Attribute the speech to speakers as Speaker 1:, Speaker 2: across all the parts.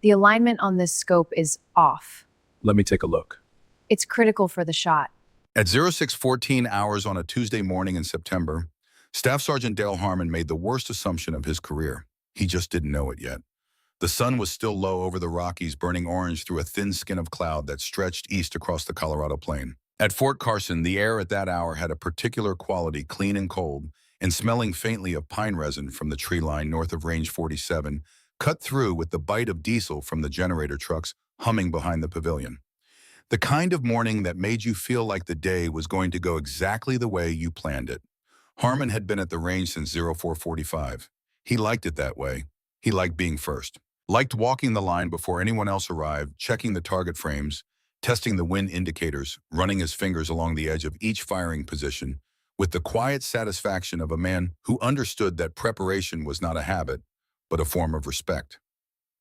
Speaker 1: The alignment on this scope is off.
Speaker 2: Let me take a look.
Speaker 1: It's critical for the shot.
Speaker 3: At 0614 hours on a Tuesday morning in September, Staff Sergeant Dale Harmon made the worst assumption of his career. He just didn't know it yet. The sun was still low over the Rockies, burning orange through a thin skin of cloud that stretched east across the Colorado plain. At Fort Carson, the air at that hour had a particular quality, clean and cold, and smelling faintly of pine resin from the tree line north of Range 47, cut through with the bite of diesel from the generator trucks humming behind the pavilion. The kind of morning that made you feel like the day was going to go exactly the way you planned it. Harmon had been at the range since 0445. He liked it that way. He liked being first. Liked walking the line before anyone else arrived, checking the target frames, testing the wind indicators, running his fingers along the edge of each firing position, with the quiet satisfaction of a man who understood that preparation was not a habit, but a form of respect.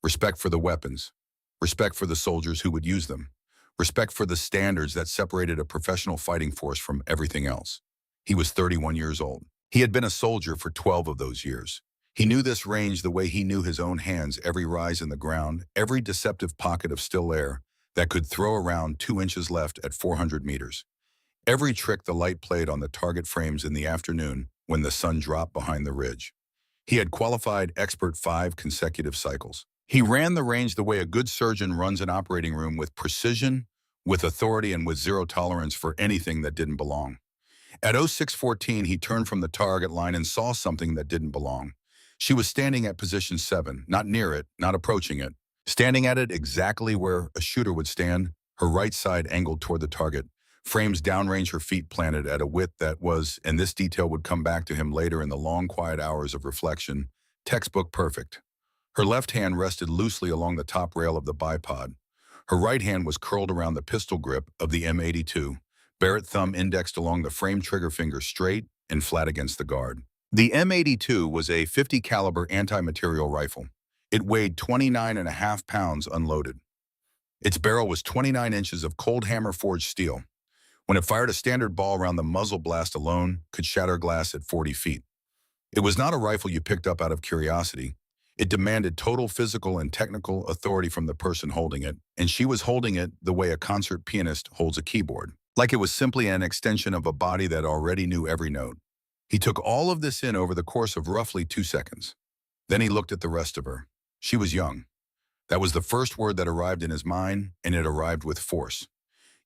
Speaker 3: Respect for the weapons. Respect for the soldiers who would use them. Respect for the standards that separated a professional fighting force from everything else. He was 31 years old. He had been a soldier for 12 of those years. He knew this range the way he knew his own hands, every rise in the ground, every deceptive pocket of still air that could throw around 2 inches left at 400 meters. Every trick the light played on the target frames in the afternoon when the sun dropped behind the ridge. He had qualified expert 5 consecutive cycles. He ran the range the way a good surgeon runs an operating room, with precision, with authority, and with zero tolerance for anything that didn't belong. At 0614, he turned from the target line and saw something that didn't belong. She was standing at position 7, not near it, not approaching it. Standing at it exactly where a shooter would stand, her right side angled toward the target, frames downrange, her feet planted at a width that was, and this detail would come back to him later in the long, quiet hours of reflection, textbook perfect. Her left hand rested loosely along the top rail of the bipod. Her right hand was curled around the pistol grip of the M82, Barrett thumb indexed along the frame, trigger finger straight and flat against the guard. The M82 was a .50 caliber anti-material rifle. It weighed 29.5 pounds unloaded. Its barrel was 29 inches of cold hammer forged steel. When it fired, a standard ball around the muzzle blast alone could shatter glass at 40 feet. It was not a rifle you picked up out of curiosity. It demanded total physical and technical authority from the person holding it, and she was holding it the way a concert pianist holds a keyboard, like it was simply an extension of a body that already knew every note. He took all of this in over the course of roughly 2 seconds. Then he looked at the rest of her. She was young. That was the first word that arrived in his mind, and it arrived with force.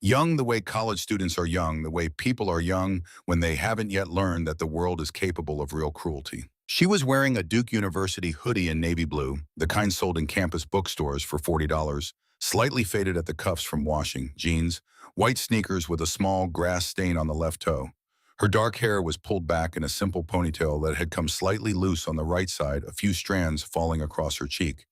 Speaker 3: Young the way college students are young, the way people are young when they haven't yet learned that the world is capable of real cruelty. She was wearing a Duke University hoodie in navy blue, the kind sold in campus bookstores for $40, slightly faded at the cuffs from washing, jeans, white sneakers with a small grass stain on the left toe. Her dark hair was pulled back in a simple ponytail that had come slightly loose on the right side, a few strands falling across her cheek.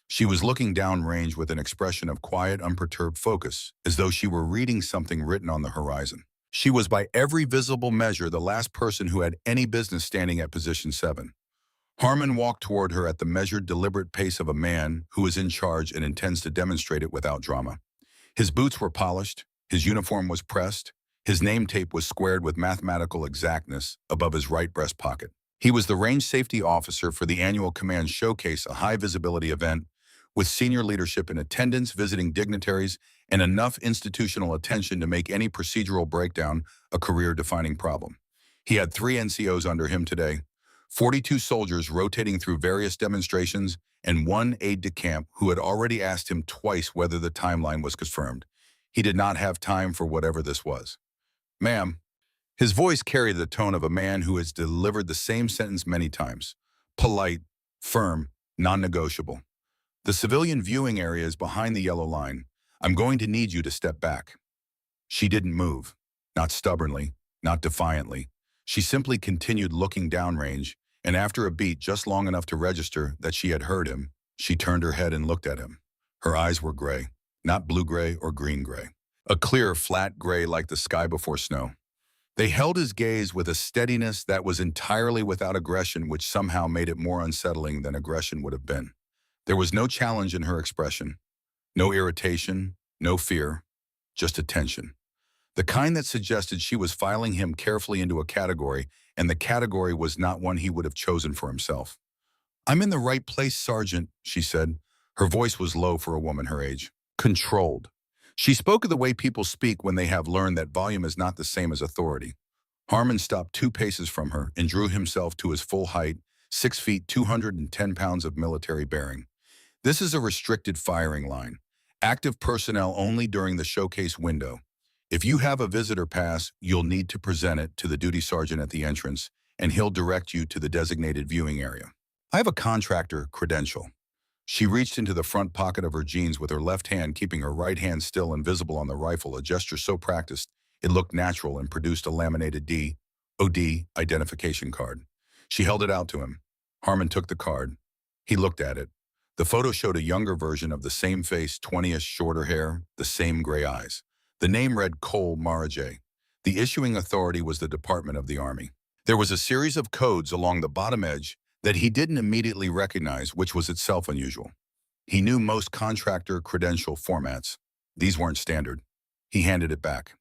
Speaker 3: She was looking downrange with an expression of quiet, unperturbed focus, as though she were reading something written on the horizon. She was by every visible measure the last person who had any business standing at position 7. Harmon walked toward her at the measured, deliberate pace of a man who is in charge and intends to demonstrate it without drama. His boots were polished, his uniform was pressed, his name tape was squared with mathematical exactness above his right breast pocket. He was the range safety officer for the annual Command Showcase, a high-visibility event with senior leadership in attendance, visiting dignitaries, and enough institutional attention to make any procedural breakdown a career-defining problem. He had 3 NCOs under him today, 42 soldiers rotating through various demonstrations, and 1 aide-de-camp who had already asked him twice whether the timeline was confirmed. He did not have time for whatever this was. "Ma'am." His voice carried the tone of a man who has delivered the same sentence many times. Polite, firm, non-negotiable. "The civilian viewing area is behind the yellow line. I'm going to need you to step back." She didn't move, not stubbornly, not defiantly. She simply continued looking downrange, and after a beat just long enough to register that she had heard him, she turned her head and looked at him. Her eyes were gray, not blue-gray or green-gray. A clear, flat gray like the sky before snow. They held his gaze with a steadiness that was entirely without aggression, which somehow made it more unsettling than aggression would have been. There was no challenge in her expression, no irritation, no fear, just attention. The kind that suggested she was filing him carefully into a category, and the category was not one he would have chosen for himself. "I'm in the right place, Sergeant," she said, Her voice was low for a woman her age. Controlled. She spoke of the way people speak when they have learned that volume is not the same as authority. Harmon stopped 2 paces from her and drew himself to his full height, 6 feet, 210 pounds of military bearing. This is a restricted firing line. Active personnel only during the showcase window. If you have a visitor pass, you'll need to present it to the duty sergeant at the entrance, and he'll direct you to the designated viewing area. I have a contractor credential. She reached into the front pocket of her jeans with her left hand, keeping her right hand still and visible on the rifle, a gesture so practiced it looked natural, and produced a laminated DOD identification card. She held it out to him. Harmon took the card. He looked at it. The photo showed a younger version of the same face, 20ish, shorter hair, the same gray eyes. The name read Cole Marajay. The issuing authority was the Department of the Army. There was a series of codes along the bottom edge that he didn't immediately recognize, which was itself unusual. He knew most contractor credential formats. These weren't standard. He handed it back.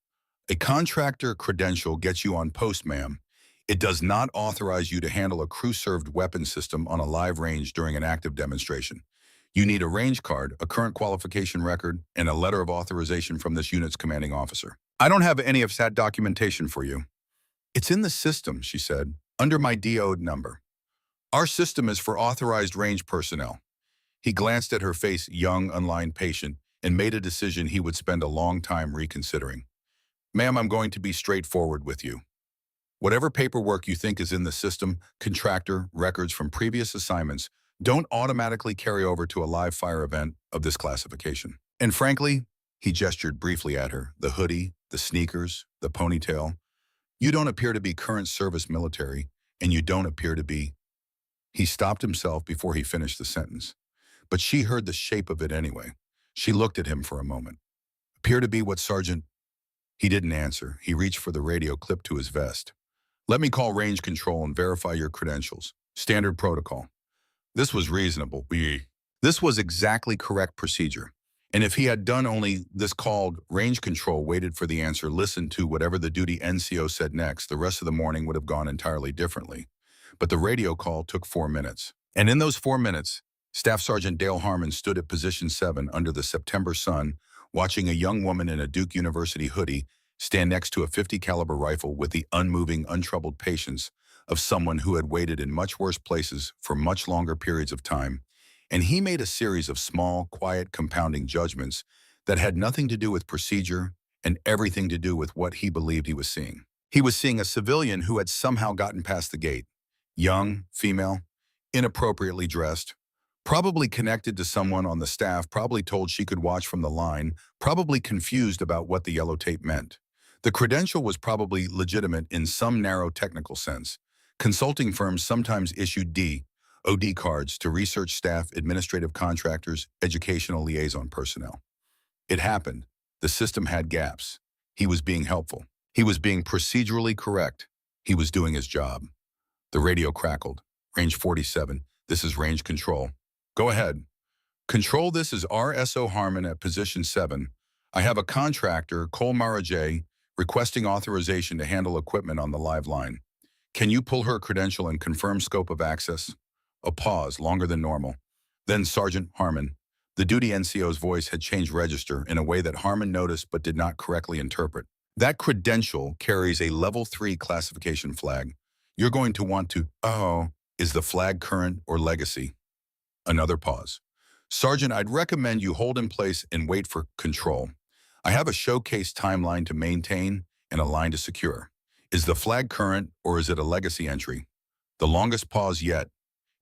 Speaker 3: A contractor credential gets you on post, ma'am. It does not authorize you to handle a crew-served weapon system on a live range during an active demonstration. You need a range card, a current qualification record, and a letter of authorization from this unit's commanding officer. I don't have any of that documentation for you. It's in the system, she said, under my DO number. Our system is for authorized range personnel. He glanced at her face, young, unlined patient, and made a decision he would spend a long time reconsidering. Ma'am, I'm going to be straightforward with you. Whatever paperwork you think is in the system, contractor, records from previous assignments, don't automatically carry over to a live fire event of this classification. And frankly, he gestured briefly at her, the hoodie, the sneakers, the ponytail. You don't appear to be current service military, and you don't appear to be. He stopped himself before he finished the sentence. But she heard the shape of it anyway. She looked at him for a moment. Appear to be what, Sergeant? He didn't answer. He reached for the radio clipped to his vest. Let me call range control and verify your credentials. Standard protocol. This was reasonable. This was exactly correct procedure. And if he had done only this, called range control, waited for the answer, listened to whatever the duty NCO said next, the rest of the morning would have gone entirely differently. But the radio call took 4 minutes. And in those 4 minutes, Staff Sergeant Dale Harmon stood at position 7 under the September sun, watching a young woman in a Duke University hoodie stand next to a .50 caliber rifle with the unmoving, untroubled patience of someone who had waited in much worse places for much longer periods of time. And he made a series of small, quiet, compounding judgments that had nothing to do with procedure and everything to do with what he believed he was seeing. He was seeing a civilian who had somehow gotten past the gate. Young, female, inappropriately dressed, probably connected to someone on the staff, probably told she could watch from the line, probably confused about what the yellow tape meant. The credential was probably legitimate in some narrow technical sense. Consulting firms sometimes issued DOD cards to research staff, administrative contractors, educational liaison personnel. It happened. The system had gaps. He was being helpful. He was being procedurally correct. He was doing his job. The radio crackled. Range 47. This is range control. Go ahead. Control, this is RSO Harmon at position 7. I have a contractor, Cole Marajay, requesting authorization to handle equipment on the live line. Can you pull her credential and confirm scope of access? A pause, longer than normal. Then Sergeant Harmon. The duty NCO's voice had changed register in a way that Harmon noticed but did not correctly interpret. That credential carries a level 3 classification flag. You're going to want to, is the flag current or legacy? Another pause. Sergeant, I'd recommend you hold in place and wait for control. I have a showcase timeline to maintain and a line to secure. Is the flag current or is it a legacy entry? The longest pause yet.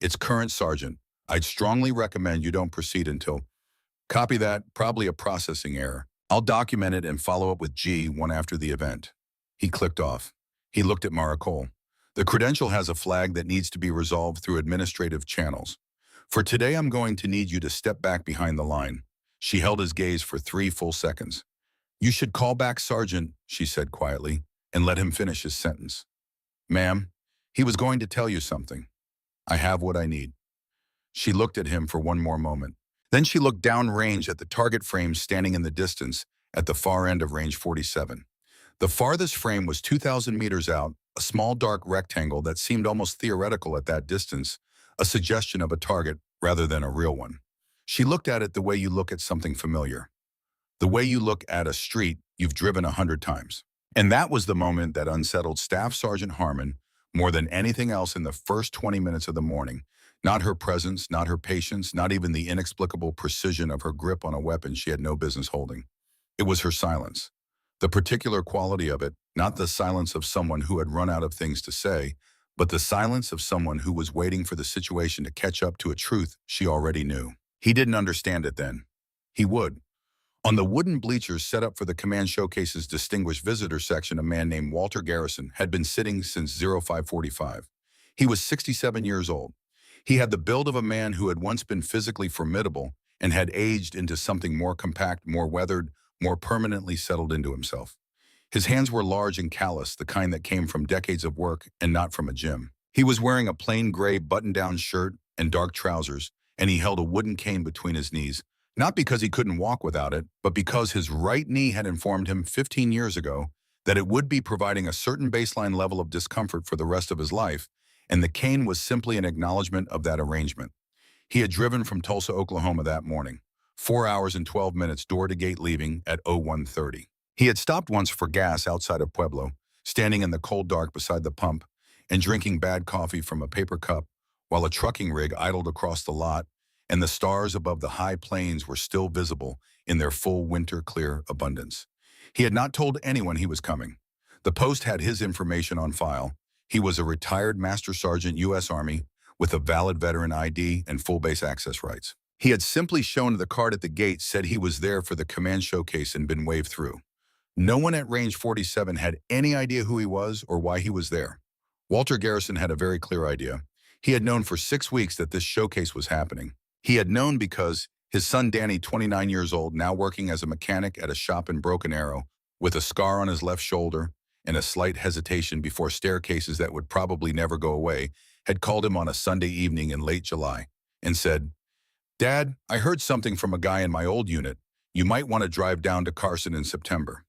Speaker 3: It's current, Sergeant. I'd strongly recommend you don't proceed until. Copy that, probably a processing error. I'll document it and follow up with G1 after the event. He clicked off. He looked at Mara Cole. The credential has a flag that needs to be resolved through administrative channels. For today, I'm going to need you to step back behind the line. She held his gaze for 3 full seconds. You should call back, Sergeant, she said quietly, and let him finish his sentence. Ma'am, he was going to tell you something. I have what I need. She looked at him for one more moment. Then she looked downrange at the target frame standing in the distance at the far end of range 47. The farthest frame was 2,000 meters out, a small dark rectangle that seemed almost theoretical at that distance, a suggestion of a target rather than a real one. She looked at it the way you look at something familiar, the way you look at a street you've driven 100 times. And that was the moment that unsettled Staff Sergeant Harmon more than anything else in the first 20 minutes of the morning. Not her presence, not her patience, not even the inexplicable precision of her grip on a weapon she had no business holding. It was her silence. The particular quality of it, not the silence of someone who had run out of things to say, but the silence of someone who was waiting for the situation to catch up to a truth she already knew. He didn't understand it then. He would. On the wooden bleachers set up for the Command Showcase's Distinguished Visitor section, a man named Walter Garrison had been sitting since 0545. He was 67 years old. He had the build of a man who had once been physically formidable and had aged into something more compact, more weathered, more permanently settled into himself. His hands were large and callous, the kind that came from decades of work and not from a gym. He was wearing a plain gray button-down shirt and dark trousers, and he held a wooden cane between his knees, not because he couldn't walk without it, but because his right knee had informed him 15 years ago that it would be providing a certain baseline level of discomfort for the rest of his life, and the cane was simply an acknowledgement of that arrangement. He had driven from Tulsa, Oklahoma that morning, 4 hours and 12 minutes door to gate, leaving at 0130. He had stopped once for gas outside of Pueblo, standing in the cold dark beside the pump and drinking bad coffee from a paper cup while a trucking rig idled across the lot and the stars above the high plains were still visible in their full winter clear abundance. He had not told anyone he was coming. The post had his information on file. He was a retired Master Sergeant U.S. Army with a valid veteran ID and full base access rights. He had simply shown the card at the gate, said he was there for the Command Showcase, and been waved through. No one at Range 47 had any idea who he was or why he was there. Walter Garrison had a very clear idea. He had known for 6 weeks that this showcase was happening. He had known because his son Danny, 29 years old, now working as a mechanic at a shop in Broken Arrow, with a scar on his left shoulder and a slight hesitation before staircases that would probably never go away, had called him on a Sunday evening in late July and said, "Dad, I heard something from a guy in my old unit. You might want to drive down to Carson in September."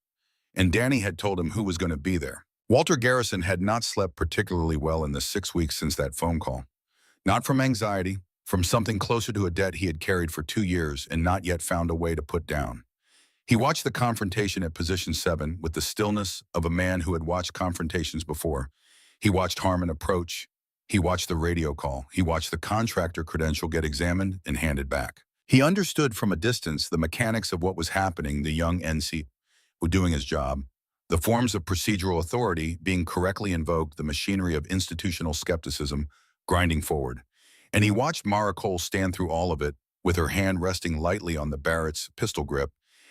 Speaker 3: And Danny had told him who was going to be there. Walter Garrison had not slept particularly well in the 6 weeks since that phone call. Not from anxiety, from something closer to a debt he had carried for 2 years and not yet found a way to put down. He watched the confrontation at Position 7 with the stillness of a man who had watched confrontations before. He watched Harmon approach. He watched the radio call. He watched the contractor credential get examined and handed back. He understood from a distance the mechanics of what was happening, the young NC were doing his job, the forms of procedural authority being correctly invoked, the machinery of institutional skepticism grinding forward. And he watched Mara Cole stand through all of it, with her hand resting lightly on the Barrett's pistol grip,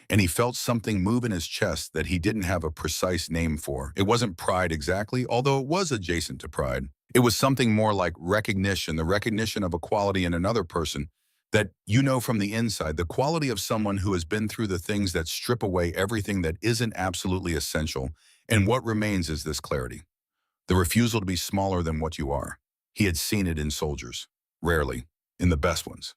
Speaker 3: and he felt something move in his chest that he didn't have a precise name for. It wasn't pride exactly, although it was adjacent to pride. It was something more like recognition, the recognition of a quality in another person that you know from the inside, the quality of someone who has been through the things that strip away everything that isn't absolutely essential, and what remains is this clarity. The refusal to be smaller than what you are. He had seen it in soldiers, rarely, in the best ones.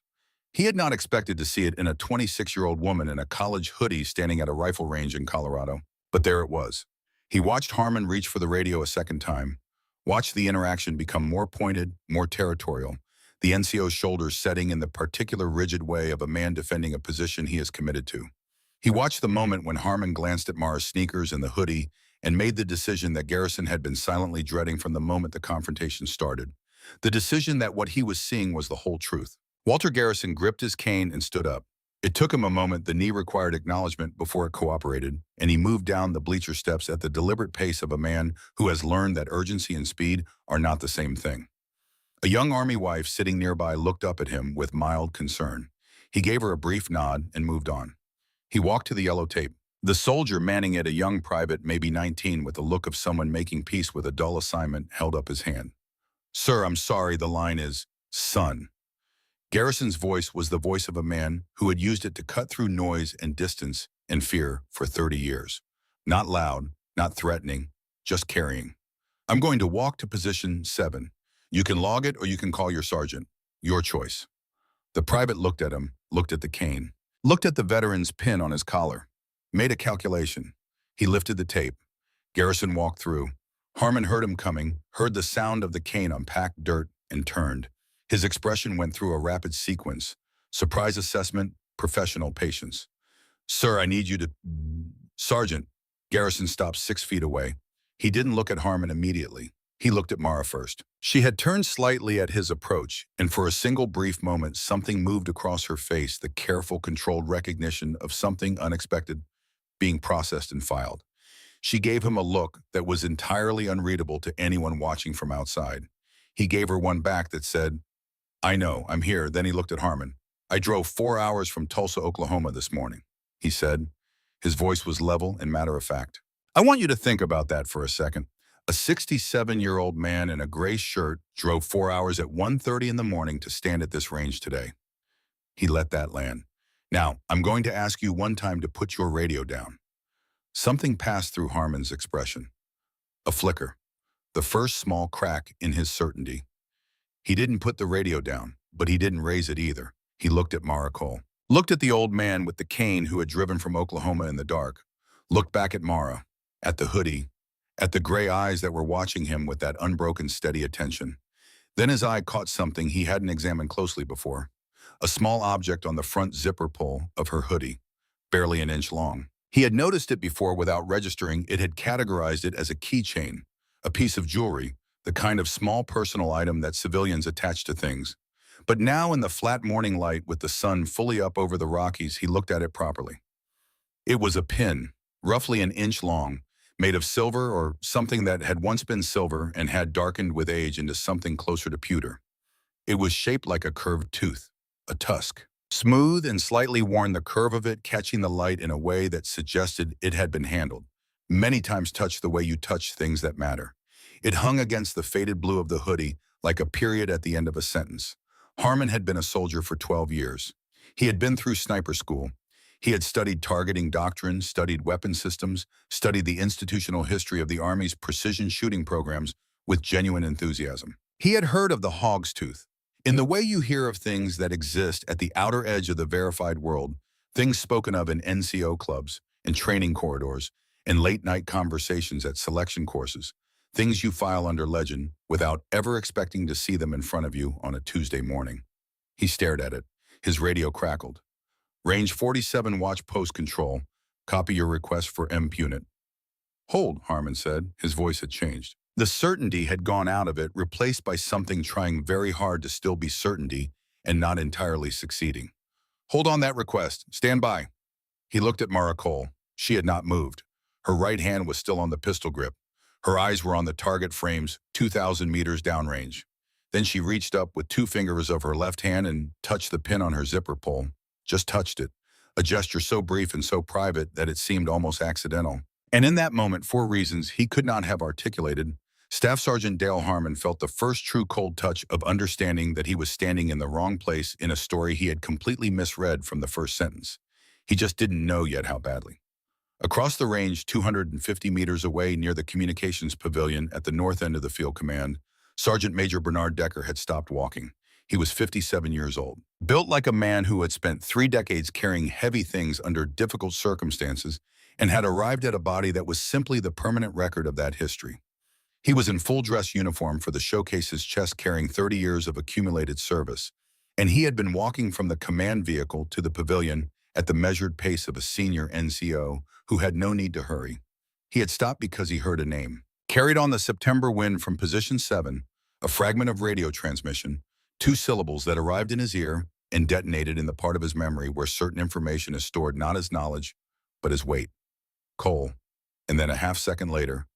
Speaker 3: He had not expected to see it in a 26-year-old woman in a college hoodie standing at a rifle range in Colorado, but there it was. He watched Harmon reach for the radio a second time, watched the interaction become more pointed, more territorial, the NCO's shoulders setting in the particular rigid way of a man defending a position he is committed to. He watched the moment when Harmon glanced at Mara's sneakers and the hoodie and made the decision that Garrison had been silently dreading from the moment the confrontation started. The decision that what he was seeing was the whole truth. Walter Garrison gripped his cane and stood up. It took him a moment. The knee required acknowledgement before it cooperated, and he moved down the bleacher steps at the deliberate pace of a man who has learned that urgency and speed are not the same thing. A young Army wife sitting nearby looked up at him with mild concern. He gave her a brief nod and moved on. He walked to the yellow tape. The soldier manning it, a young private, maybe 19, with the look of someone making peace with a dull assignment, held up his hand. "Sir, I'm sorry, the line is, son." Garrison's voice was the voice of a man who had used it to cut through noise and distance and fear for 30 years. Not loud, not threatening, just carrying. "I'm going to walk to Position 7. You can log it or you can call your sergeant. Your choice." The private looked at him, looked at the cane, looked at the veteran's pin on his collar, made a calculation. He lifted the tape. Garrison walked through. Harmon heard him coming, heard the sound of the cane on packed dirt, and turned. His expression went through a rapid sequence. Surprise assessment, professional patience. Sir, I need you to... Sergeant. Garrison stopped 6 feet away. He didn't look at Harmon immediately. He looked at Mara first. She had turned slightly at his approach, and for a single brief moment, something moved across her face, the careful, controlled recognition of something unexpected being processed and filed. She gave him a look that was entirely unreadable to anyone watching from outside. He gave her one back that said, I know, I'm here. Then he looked at Harmon. I drove 4 hours from Tulsa, Oklahoma this morning, he said. His voice was level and matter-of-fact. I want you to think about that for a second. A 67-year-old man in a gray shirt drove 4 hours at 1:30 in the morning to stand at this range today. He let that land. Now, I'm going to ask you one time to put your radio down. Something passed through Harmon's expression. A flicker. The first small crack in his certainty. He didn't put the radio down, but he didn't raise it either. He looked at Mara Cole. Looked at the old man with the cane who had driven from Oklahoma in the dark. Looked back at Mara, at the hoodie, at the gray eyes that were watching him with that unbroken, steady attention. Then his eye caught something he hadn't examined closely before. A small object on the front zipper pull of her hoodie, barely an inch long. He had noticed it before without registering. It had categorized it as a keychain, a piece of jewelry, the kind of small personal item that civilians attach to things. But now in the flat morning light with the sun fully up over the Rockies, he looked at it properly. It was a pin, roughly an inch long, made of silver or something that had once been silver and had darkened with age into something closer to pewter. It was shaped like a curved tooth, a tusk. Smooth and slightly worn, the curve of it catching the light in a way that suggested it had been handled. Many times touched the way you touch things that matter. It hung against the faded blue of the hoodie like a period at the end of a sentence. Harmon had been a soldier for 12 years. He had been through sniper school. He had studied targeting doctrine, studied weapon systems, studied the institutional history of the Army's precision shooting programs with genuine enthusiasm. He had heard of the hog's tooth. In the way you hear of things that exist at the outer edge of the verified world, things spoken of in NCO clubs, in training corridors, in late-night conversations at selection courses, things you file under legend without ever expecting to see them in front of you on a Tuesday morning. He stared at it. His radio crackled. Range 47, watch post control. Copy your request for M unit. Hold, Harmon said. His voice had changed. The certainty had gone out of it, replaced by something trying very hard to still be certainty and not entirely succeeding. Hold on that request. Stand by. He looked at Mara Cole. She had not moved. Her right hand was still on the pistol grip. Her eyes were on the target frames 2,000 meters downrange. Then she reached up with 2 fingers of her left hand and touched the pin on her zipper pull. Just touched it. A gesture so brief and so private that it seemed almost accidental. And in that moment, for reasons he could not have articulated, Staff Sergeant Dale Harmon felt the first true cold touch of understanding that he was standing in the wrong place in a story he had completely misread from the first sentence. He just didn't know yet how badly. Across the range, 250 meters away near the communications pavilion at the north end of the field command, Sergeant Major Bernard Decker had stopped walking. He was 57 years old. Built like a man who had spent 3 decades carrying heavy things under difficult circumstances and had arrived at a body that was simply the permanent record of that history. He was in full dress uniform for the showcase's chest, carrying 30 years of accumulated service, and he had been walking from the command vehicle to the pavilion at the measured pace of a senior NCO who had no need to hurry. He had stopped because he heard a name. Carried on the September wind from position 7, a fragment of radio transmission, 2 syllables that arrived in his ear and detonated in the part of his memory where certain information is stored not as knowledge, but as weight. Cole. And then a half-second later,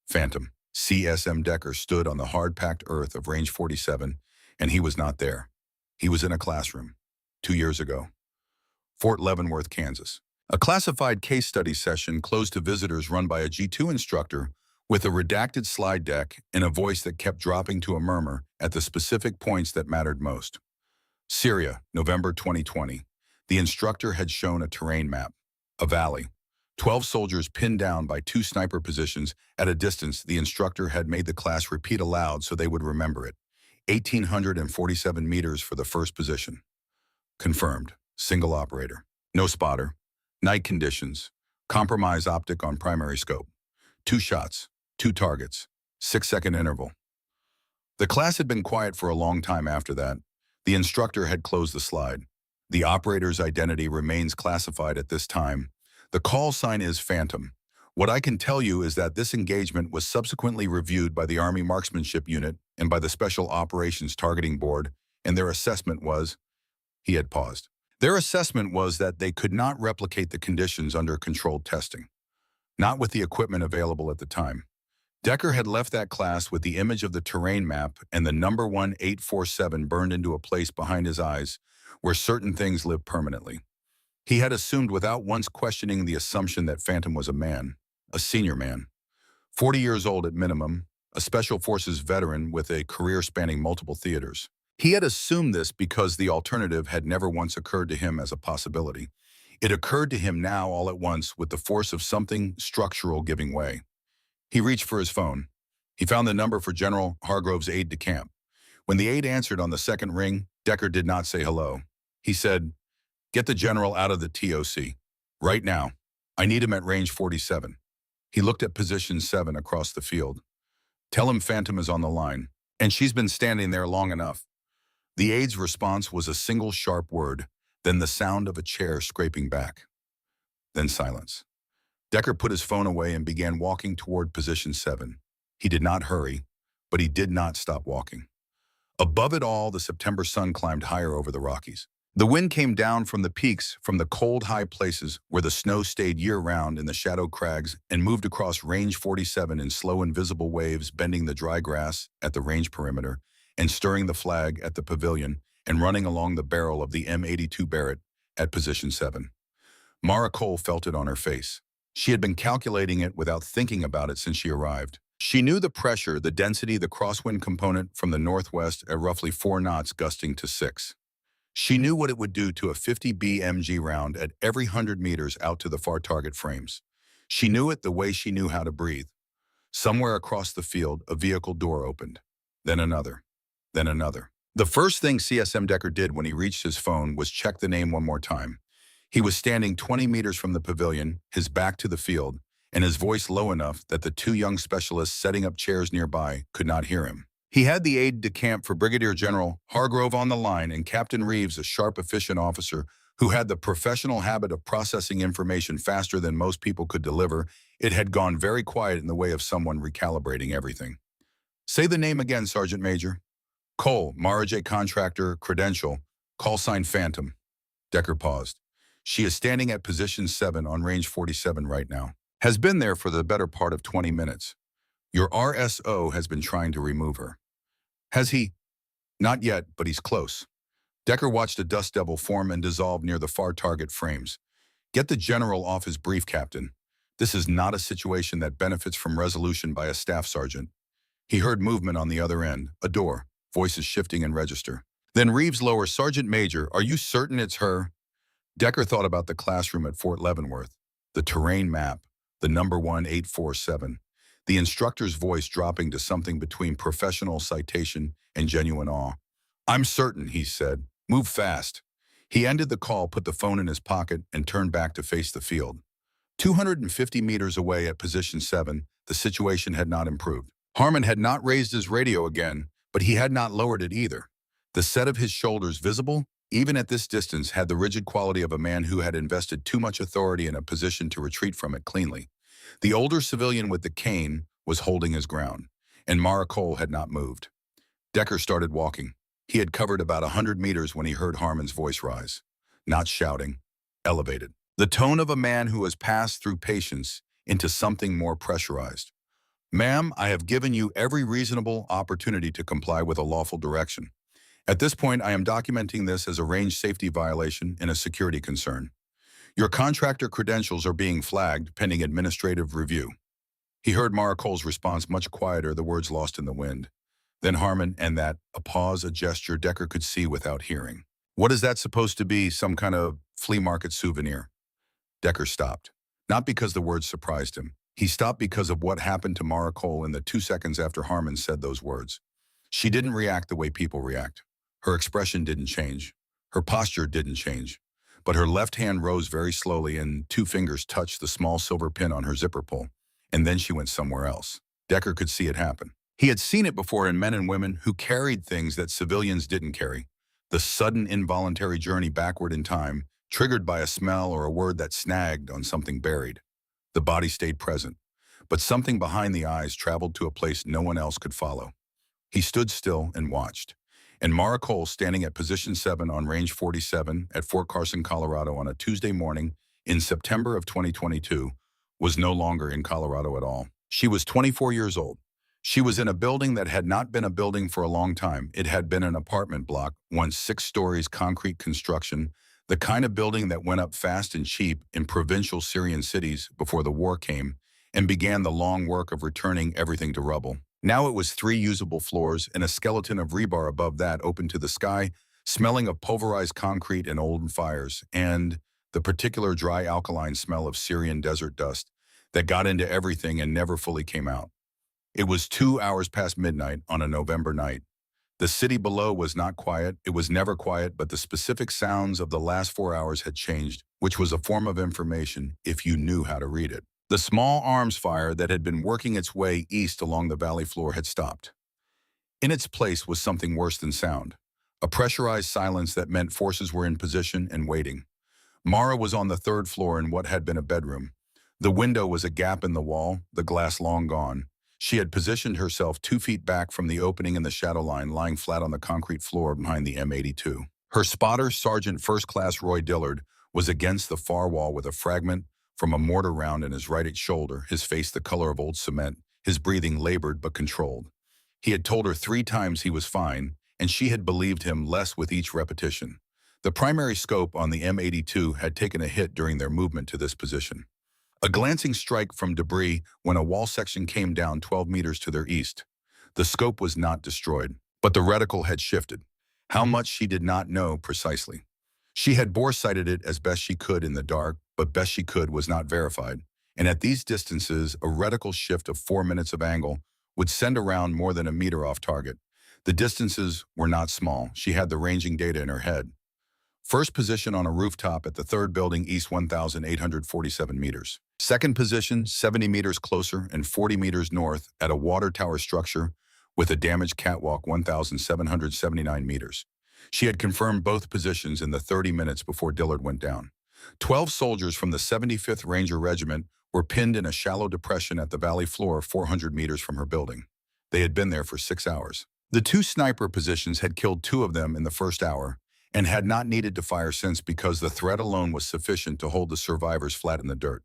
Speaker 3: Phantom. CSM Decker stood on the hard-packed earth of Range 47, and he was not there. He was in a classroom, 2 years ago. Fort Leavenworth, Kansas. A classified case study session closed to visitors run by a G2 instructor with a redacted slide deck and a voice that kept dropping to a murmur at the specific points that mattered most. Syria, November 2020. The instructor had shown a terrain map, a valley. 12 soldiers pinned down by 2 sniper positions at a distance. The instructor had made the class repeat aloud so they would remember it. 1,847 meters for the first position. Confirmed. Single operator. No spotter. Night conditions. Compromise optic on primary scope. 2 shots. 2 targets. 6-second interval. The class had been quiet for a long time after that. The instructor had closed the slide. The operator's identity remains classified at this time. The call sign is Phantom. What I can tell you is that this engagement was subsequently reviewed by the Army Marksmanship Unit and by the Special Operations Targeting Board, and their assessment was, he had paused. Their assessment was that they could not replicate the conditions under controlled testing, not with the equipment available at the time. Decker had left that class with the image of the terrain map and the number 1847 burned into a place behind his eyes where certain things live permanently. He had assumed without once questioning the assumption that Phantom was a man, a senior man, 40 years old at minimum, a Special Forces veteran with a career spanning multiple theaters. He had assumed this because the alternative had never once occurred to him as a possibility. It occurred to him now all at once with the force of something structural giving way. He reached for his phone. He found the number for General Hargrove's aide-de-camp. When the aide answered on the second ring, Decker did not say hello. He said, "Get the general out of the TOC. Right now. I need him at range 47. He looked at position 7 across the field. "Tell him Phantom is on the line, and she's been standing there long enough." The aide's response was a single sharp word, then the sound of a chair scraping back. Then silence. Decker put his phone away and began walking toward position 7. He did not hurry, but he did not stop walking. Above it all, the September sun climbed higher over the Rockies. The wind came down from the peaks, from the cold, high places where the snow stayed year-round in the shadowed crags and moved across range 47 in slow, invisible waves, bending the dry grass at the range perimeter and stirring the flag at the pavilion and running along the barrel of the M82 Barrett at position 7. Mara Cole felt it on her face. She had been calculating it without thinking about it since she arrived. She knew the pressure, the density, the crosswind component from the northwest at roughly 4 knots gusting to 6. She knew what it would do to a 50 BMG round at every 100 meters out to the far target frames. She knew it the way she knew how to breathe. Somewhere across the field, a vehicle door opened. Then another. Then another. The first thing CSM Decker did when he reached his phone was check the name one more time. He was standing 20 meters from the pavilion, his back to the field, and his voice low enough that the 2 young specialists setting up chairs nearby could not hear him. He had the aide-de-camp for Brigadier General Hargrove on the line and Captain Reeves, a sharp, efficient officer who had the professional habit of processing information faster than most people could deliver. It had gone very quiet in the way of someone recalibrating everything. "Say the name again, Sergeant Major." "Cole, Mara J. Contractor, Credential, call sign Phantom." Decker paused. "She is standing at position 7 on range 47 right now. Has been there for the better part of 20 minutes. Your RSO has been trying to remove her." "Has he?" "Not yet, but he's close." Decker watched a dust devil form and dissolve near the far target frames. "Get the general off his brief, Captain. This is not a situation that benefits from resolution by a staff sergeant." He heard movement on the other end, a door, voices shifting in register. Then Reeves lower, "Sergeant Major, are you certain it's her?" Decker thought about the classroom at Fort Leavenworth, the terrain map, the number 1847. The instructor's voice dropping to something between professional citation and genuine awe. "I'm certain," he said. "Move fast." He ended the call, put the phone in his pocket, and turned back to face the field. 250 meters away at position 7, the situation had not improved. Harmon had not raised his radio again, but he had not lowered it either. The set of his shoulders, visible, even at this distance, had the rigid quality of a man who had invested too much authority in a position to retreat from it cleanly. The older civilian with the cane was holding his ground, and Mara Cole had not moved. Decker started walking. He had covered about 100 meters when he heard Harmon's voice rise. Not shouting, elevated. The tone of a man who has passed through patience into something more pressurized. "Ma'am, I have given you every reasonable opportunity to comply with a lawful direction. At this point, I am documenting this as a range safety violation and a security concern. Your contractor credentials are being flagged pending administrative review." He heard Mara Cole's response much quieter, the words lost in the wind. Then Harmon, and that, a pause, a gesture Decker could see without hearing. "What is that supposed to be, some kind of flea market souvenir?" Decker stopped. Not because the words surprised him. He stopped because of what happened to Mara Cole in the 2 seconds after Harmon said those words. She didn't react the way people react. Her expression didn't change. Her posture didn't change. But her left hand rose very slowly and 2 fingers touched the small silver pin on her zipper pull. And then she went somewhere else. Decker could see it happen. He had seen it before in men and women who carried things that civilians didn't carry. The sudden involuntary journey backward in time, triggered by a smell or a word that snagged on something buried. The body stayed present, but something behind the eyes traveled to a place no one else could follow. He stood still and watched. And Mara Cole, standing at position 7 on range 47 at Fort Carson, Colorado on a Tuesday morning in September of 2022, was no longer in Colorado at all. She was 24 years old. She was in a building that had not been a building for a long time. It had been an apartment block, once 6 stories, concrete construction, the kind of building that went up fast and cheap in provincial Syrian cities before the war came and began the long work of returning everything to rubble. Now it was 3 usable floors and a skeleton of rebar above that open to the sky, smelling of pulverized concrete and old fires, and the particular dry alkaline smell of Syrian desert dust that got into everything and never fully came out. It was 2 hours past midnight on a November night. The city below was not quiet. It was never quiet, but the specific sounds of the last 4 hours had changed, which was a form of information if you knew how to read it. The small arms fire that had been working its way east along the valley floor had stopped. In its place was something worse than sound, a pressurized silence that meant forces were in position and waiting. Mara was on the 3rd floor in what had been a bedroom. The window was a gap in the wall, the glass long gone. She had positioned herself 2 feet back from the opening in the shadow line, lying flat on the concrete floor behind the M82. Her spotter, Sergeant First Class Roy Dillard, was against the far wall with a fragment from a mortar round in his right shoulder, his face the color of old cement, his breathing labored but controlled. He had told her 3 times he was fine, and she had believed him less with each repetition. The primary scope on the M82 had taken a hit during their movement to this position. A glancing strike from debris when a wall section came down 12 meters to their east. The scope was not destroyed, but the reticle had shifted. How much she did not know precisely. She had bore-sighted it as best she could in the dark, but best she could was not verified. And at these distances, a reticle shift of 4 minutes of angle would send a round more than a meter off target. The distances were not small. She had the ranging data in her head. First position on a rooftop at the 3rd building east 1,847 meters. Second position 70 meters closer and 40 meters north at a water tower structure with a damaged catwalk 1,779 meters. She had confirmed both positions in the 30 minutes before Dillard went down. 12 soldiers from the 75th Ranger Regiment were pinned in a shallow depression at the valley floor 400 meters from her building. They had been there for 6 hours. The 2 sniper positions had killed 2 of them in the first hour and had not needed to fire since because the threat alone was sufficient to hold the survivors flat in the dirt.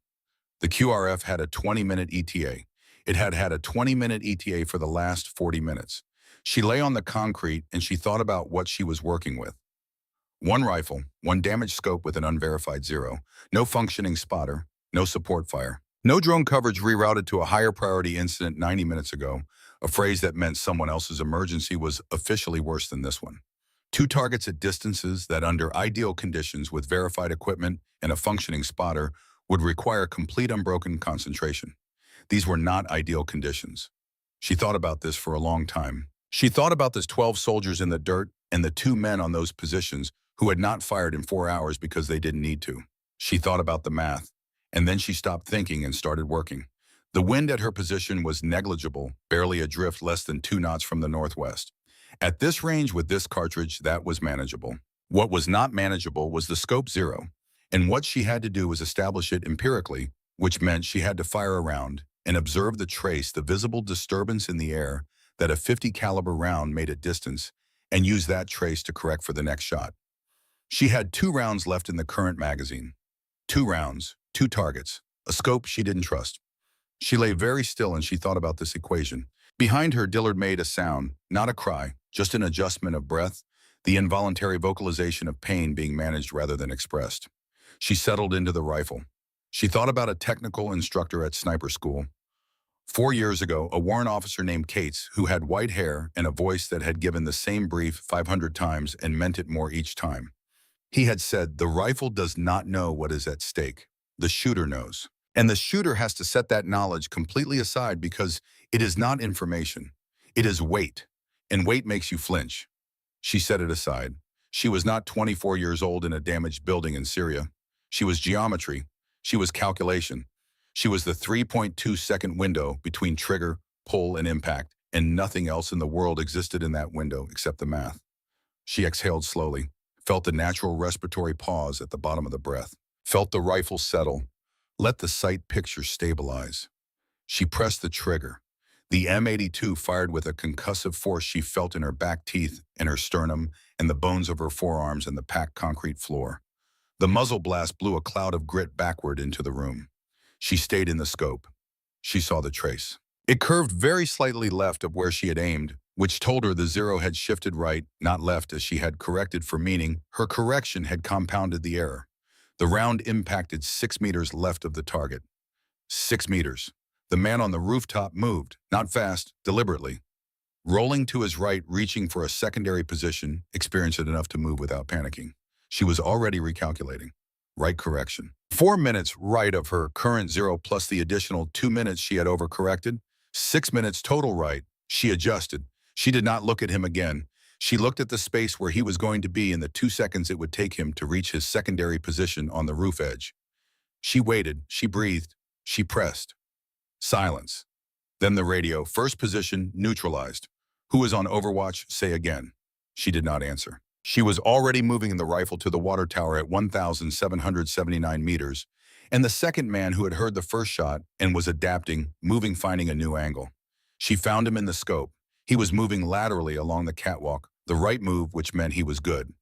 Speaker 3: The QRF had a 20-minute ETA. It had had a 20-minute ETA for the last 40 minutes. She lay on the concrete and she thought about what she was working with. 1 rifle, 1 damaged scope with an unverified 0, no functioning spotter, no support fire, no drone coverage rerouted to a higher priority incident 90 minutes ago, a phrase that meant someone else's emergency was officially worse than this one. 2 targets at distances that under ideal conditions with verified equipment and a functioning spotter would require complete unbroken concentration. These were not ideal conditions. She thought about this for a long time. She thought about the 12 soldiers in the dirt and the 2 men on those positions who had not fired in 4 hours because they didn't need to. She thought about the math, and then she stopped thinking and started working. The wind at her position was negligible, barely adrift less than 2 knots from the northwest. At this range with this cartridge, that was manageable. What was not manageable was the scope 0, and what she had to do was establish it empirically, which meant she had to fire a round and observe the trace, the visible disturbance in the air that a 50 caliber round made at distance, and use that trace to correct for the next shot. She had 2 rounds left in the current magazine. 2 rounds, 2 targets, a scope she didn't trust. She lay very still and she thought about this equation. Behind her, Dillard made a sound, not a cry, just an adjustment of breath, the involuntary vocalization of pain being managed rather than expressed. She settled into the rifle. She thought about a technical instructor at sniper school. 4 years ago, a warrant officer named Cates, who had white hair and a voice that had given the same brief 500 times and meant it more each time. He had said, "The rifle does not know what is at stake. The shooter knows. And the shooter has to set that knowledge completely aside because it is not information. It is weight, and weight makes you flinch." She set it aside. She was not 24 years old in a damaged building in Syria. She was geometry. She was calculation. She was the 3.2-second window between trigger, pull, and impact, and nothing else in the world existed in that window except the math. She exhaled slowly, felt the natural respiratory pause at the bottom of the breath, felt the rifle settle, let the sight picture stabilize. She pressed the trigger. The M82 fired with a concussive force she felt in her back teeth and her sternum and the bones of her forearms and the packed concrete floor. The muzzle blast blew a cloud of grit backward into the room. She stayed in the scope. She saw the trace. It curved very slightly left of where she had aimed, which told her the zero had shifted right, not left as she had corrected for, meaning her correction had compounded the error. The round impacted 6 meters left of the target. 6 meters. The man on the rooftop moved, not fast, deliberately. Rolling to his right, reaching for a secondary position, experienced enough to move without panicking. She was already recalculating. Right correction. 4 minutes right of her current zero plus the additional 2 minutes she had overcorrected. 6 minutes total right. She adjusted. She did not look at him again. She looked at the space where he was going to be in the 2 seconds it would take him to reach his secondary position on the roof edge. She waited. She breathed. She pressed. Silence. Then the radio, first position, neutralized. Who is on overwatch? Say again. She did not answer. She was already moving the rifle to the water tower at 1,779 meters, and the second man who had heard the first shot and was adapting, moving, finding a new angle. She found him in the scope. He was moving laterally along the catwalk, the right move, which meant he was good.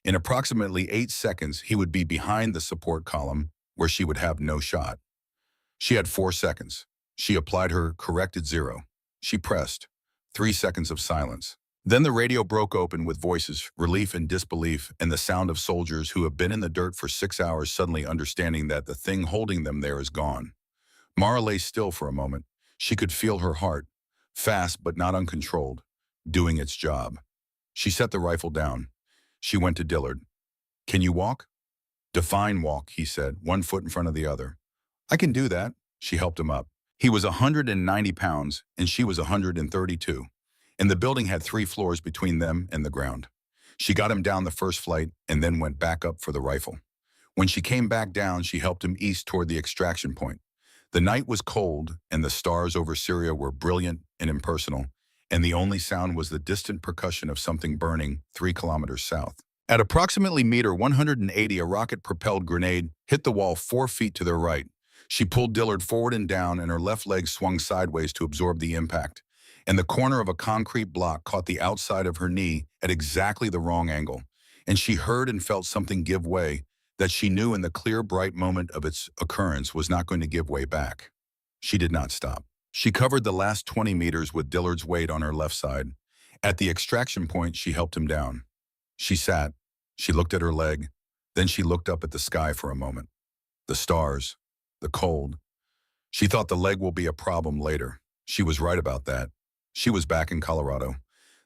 Speaker 3: In approximately 8 seconds, he would be behind the support column, where she would have no shot. She had 4 seconds. She applied her corrected zero. She pressed. 3 seconds of silence. Then the radio broke open with voices, relief and disbelief, and the sound of soldiers who have been in the dirt for 6 hours suddenly understanding that the thing holding them there is gone. Mara lay still for a moment. She could feel her heart, fast but not uncontrolled, doing its job. She set the rifle down. She went to Dillard. "Can you walk?" "Define walk," he said, 1 foot in front of the other. "I can do that." She helped him up. He was 190 pounds, and she was 132. And the building had 3 floors between them and the ground. She got him down the first flight and then went back up for the rifle. When she came back down, she helped him east toward the extraction point. The night was cold, and the stars over Syria were brilliant and impersonal, and the only sound was the distant percussion of something burning 3 kilometers south. At approximately meter 180, a rocket-propelled grenade hit the wall 4 feet to their right. She pulled Dillard forward and down, and her left leg swung sideways to absorb the impact. And the corner of a concrete block caught the outside of her knee at exactly the wrong angle. And she heard and felt something give way that she knew in the clear, bright moment of its occurrence was not going to give way back. She did not stop. She covered the last 20 meters with Dillard's weight on her left side. At the extraction point, she helped him down. She sat. She looked at her leg. Then she looked up at the sky for a moment. The stars. The cold. She thought the leg will be a problem later. She was right about that. She was back in Colorado.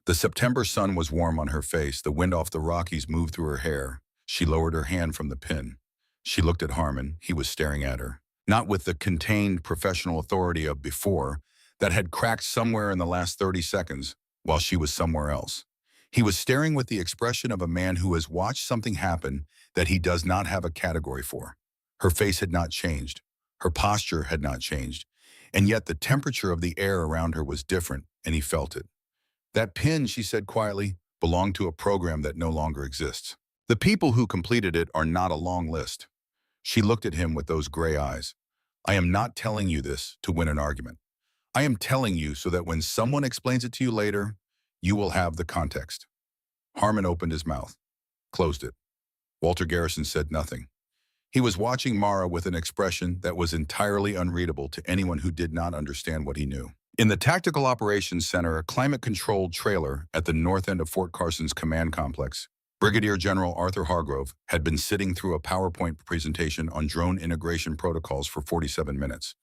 Speaker 3: The September sun was warm on her face. The wind off the Rockies moved through her hair. She lowered her hand from the pin. She looked at Harmon. He was staring at her, not with the contained professional authority of before that had cracked somewhere in the last 30 seconds while she was somewhere else. He was staring with the expression of a man who has watched something happen that he does not have a category for. Her face had not changed. Her posture had not changed. And yet the temperature of the air around her was different, and he felt it. "That pin," she said quietly, "belonged to a program that no longer exists. The people who completed it are not a long list." She looked at him with those gray eyes. "I am not telling you this to win an argument. I am telling you so that when someone explains it to you later, you will have the context." Harmon opened his mouth, closed it. Walter Garrison said nothing. He was watching Mara with an expression that was entirely unreadable to anyone who did not understand what he knew. In the Tactical Operations Center, a climate-controlled trailer at the north end of Fort Carson's command complex, Brigadier General Arthur Hargrove had been sitting through a PowerPoint presentation on drone integration protocols for 47 minutes.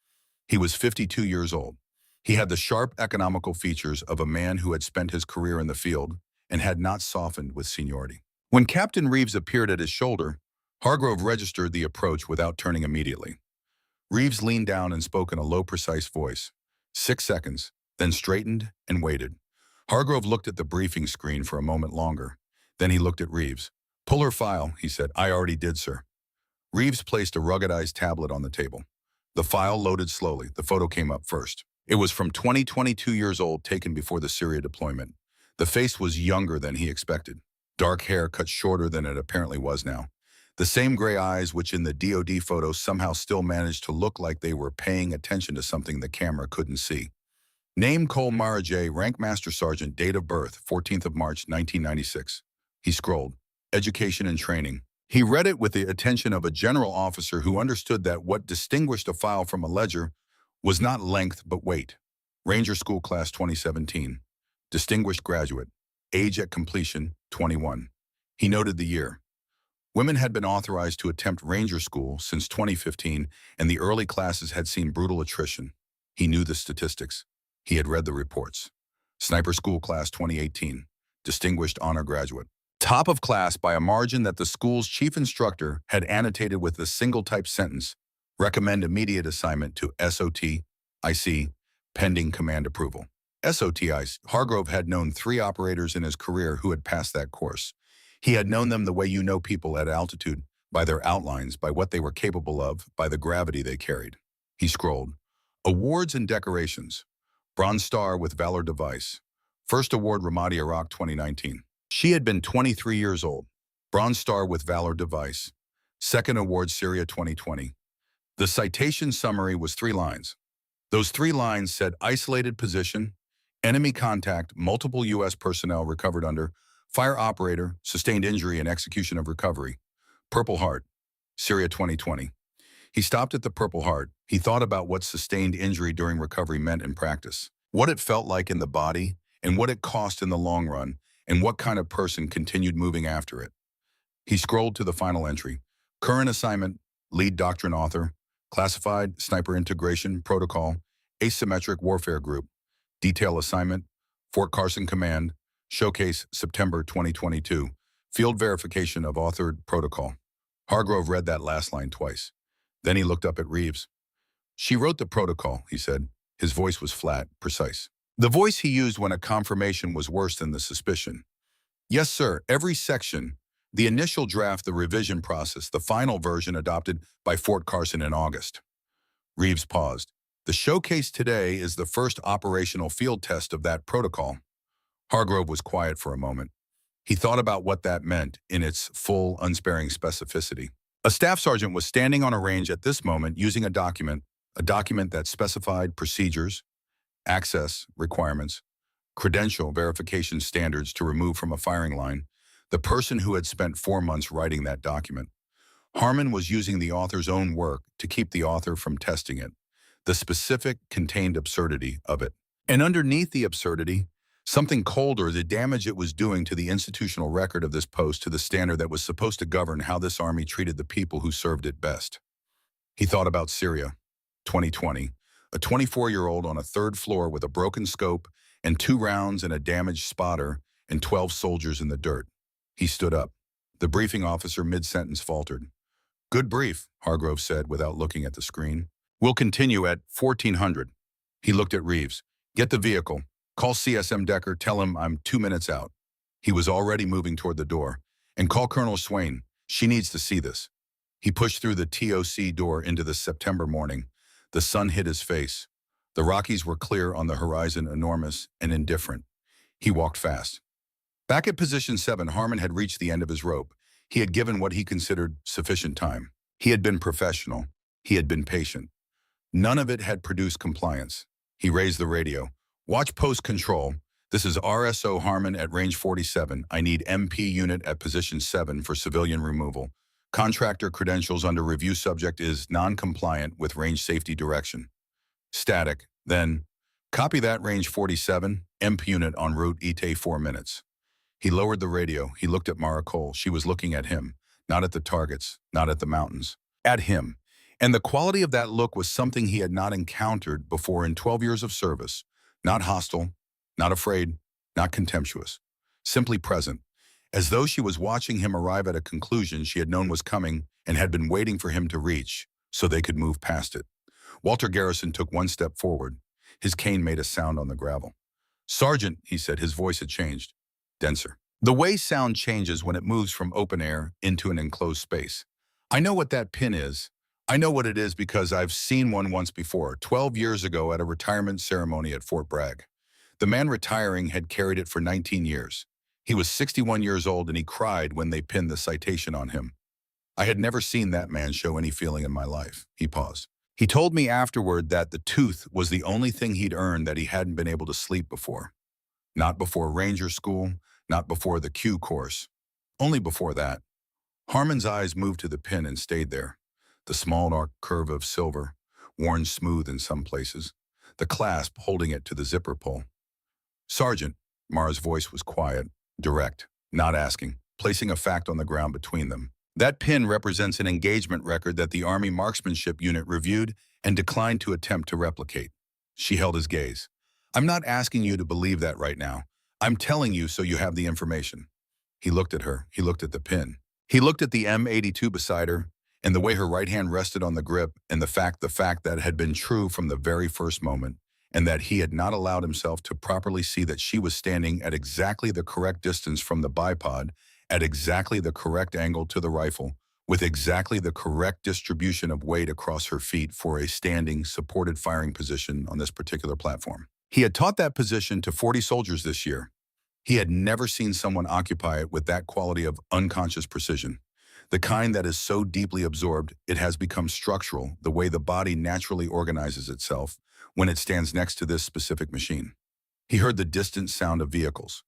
Speaker 3: He was 52 years old. He had the sharp economical features of a man who had spent his career in the field and had not softened with seniority. When Captain Reeves appeared at his shoulder, Hargrove registered the approach without turning immediately. Reeves leaned down and spoke in a low, precise voice. 6 seconds, then straightened and waited. Hargrove looked at the briefing screen for a moment longer. Then he looked at Reeves. "Pull her file," he said. "I already did, sir." Reeves placed a ruggedized tablet on the table. The file loaded slowly. The photo came up first. It was from 22 years old, taken before the Syria deployment. The face was younger than he expected. Dark hair cut shorter than it apparently was now. The same gray eyes which in the DoD photo somehow still managed to look like they were paying attention to something the camera couldn't see. Name Cole Mara J., Rank Master Sergeant, date of birth, 14th of March, 1996. He scrolled. Education and training. He read it with the attention of a general officer who understood that what distinguished a file from a ledger was not length but weight. Ranger School Class 2017. Distinguished graduate. Age at completion, 21. He noted the year. Women had been authorized to attempt Ranger School since 2015, and the early classes had seen brutal attrition. He knew the statistics. He had read the reports. Sniper School Class 2018. Distinguished honor graduate. Top of class by a margin that the school's chief instructor had annotated with a single-type sentence. Recommend immediate assignment to SOTIC, pending command approval. SOTIC. Hargrove had known 3 operators in his career who had passed that course. He had known them the way you know people at altitude, by their outlines, by what they were capable of, by the gravity they carried. He scrolled. Awards and decorations. Bronze Star with Valor Device. First award Ramadi, Iraq 2019. She had been 23 years old. Bronze Star with Valor Device. Second award Syria 2020. The citation summary was 3 lines. Those 3 lines said isolated position, enemy contact, multiple U.S. personnel recovered under, fire operator, sustained injury and execution of recovery. Purple Heart, Syria 2020. He stopped at the Purple Heart. He thought about what sustained injury during recovery meant in practice, what it felt like in the body, and what it cost in the long run, and what kind of person continued moving after it. He scrolled to the final entry. Current assignment, lead doctrine author, classified, sniper integration, protocol, asymmetric warfare group, detail assignment, Fort Carson Command, showcase September 2022, field verification of authored protocol. Hargrove read that last line twice. Then he looked up at Reeves. She wrote the protocol, he said. His voice was flat, precise. The voice he used when a confirmation was worse than the suspicion. Yes, sir, every section, the initial draft, the revision process, the final version adopted by Fort Carson in August. Reeves paused. The showcase today is the first operational field test of that protocol. Hargrove was quiet for a moment. He thought about what that meant in its full, unsparing specificity. A staff sergeant was standing on a range at this moment using a document that specified procedures, access requirements, credential verification standards to remove from a firing line, the person who had spent 4 months writing that document. Harmon was using the author's own work to keep the author from testing it. The specific contained absurdity of it. And underneath the absurdity, something colder, the damage it was doing to the institutional record of this post, to the standard that was supposed to govern how this army treated the people who served it best. He thought about Syria, 2020, a 24-year-old on a 3rd floor with a broken scope and 2 rounds and a damaged spotter and 12 soldiers in the dirt. He stood up. The briefing officer mid-sentence faltered. Good brief, Hargrove said without looking at the screen. We'll continue at 1400. He looked at Reeves. Get the vehicle. Call CSM Decker, tell him I'm 2 minutes out. He was already moving toward the door. And call Colonel Swain. She needs to see this. He pushed through the TOC door into the September morning. The sun hit his face. The Rockies were clear on the horizon, enormous and indifferent. He walked fast. Back at position 7, Harmon had reached the end of his rope. He had given what he considered sufficient time. He had been professional. He had been patient. None of it had produced compliance. He raised the radio. Watch post control. This is RSO Harmon at range 47. I need MP unit at position 7 for civilian removal. Contractor credentials under review. Subject is non-compliant with range safety direction. Static. Then, copy that, range 47, MP unit en route, ETA 4 minutes. He lowered the radio. He looked at Mara Cole. She was looking at him, not at the targets, not at the mountains, at him. And the quality of that look was something he had not encountered before in 12 years of service. Not hostile, not afraid, not contemptuous. Simply present, as though she was watching him arrive at a conclusion she had known was coming and had been waiting for him to reach so they could move past it. Walter Garrison took 1 step forward. His cane made a sound on the gravel. Sergeant, he said, his voice had changed. Denser. The way sound changes when it moves from open air into an enclosed space. I know what that pin is. I know what it is because I've seen one once before, 12 years ago at a retirement ceremony at Fort Bragg. The man retiring had carried it for 19 years. He was 61 years old and he cried when they pinned the citation on him. I had never seen that man show any feeling in my life. He paused. He told me afterward that the tooth was the only thing he'd earned that he hadn't been able to sleep before. Not before Ranger School, not before the Q course. Only before that. Harmon's eyes moved to the pin and stayed there. The small dark curve of silver, worn smooth in some places. The clasp holding it to the zipper pull. Sergeant, Mara's voice was quiet, direct, not asking, placing a fact on the ground between them. That pin represents an engagement record that the Army Marksmanship Unit reviewed and declined to attempt to replicate. She held his gaze. I'm not asking you to believe that right now. I'm telling you so you have the information. He looked at her. He looked at the pin. He looked at the M82 beside her, and the way her right hand rested on the grip, and the fact that had been true from the very first moment, and that he had not allowed himself to properly see that she was standing at exactly the correct distance from the bipod, at exactly the correct angle to the rifle, with exactly the correct distribution of weight across her feet for a standing, supported firing position on this particular platform. He had taught that position to 40 soldiers this year. He had never seen someone occupy it with that quality of unconscious precision, the kind that is so deeply absorbed it has become structural, the way the body naturally organizes itself when it stands next to this specific machine. He heard the distant sound of vehicles.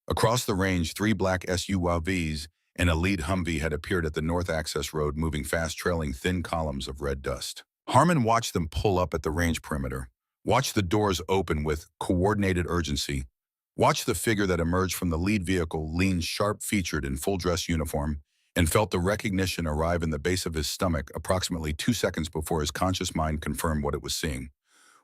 Speaker 3: Across the range, 3 black SUVs and a lead Humvee had appeared at the north access road, moving fast, trailing thin columns of red dust. Harmon watched them pull up at the range perimeter, watched the doors open with coordinated urgency, watched the figure that emerged from the lead vehicle lean sharp-featured in full-dress uniform, and felt the recognition arrive in the base of his stomach approximately 2 seconds before his conscious mind confirmed what it was seeing.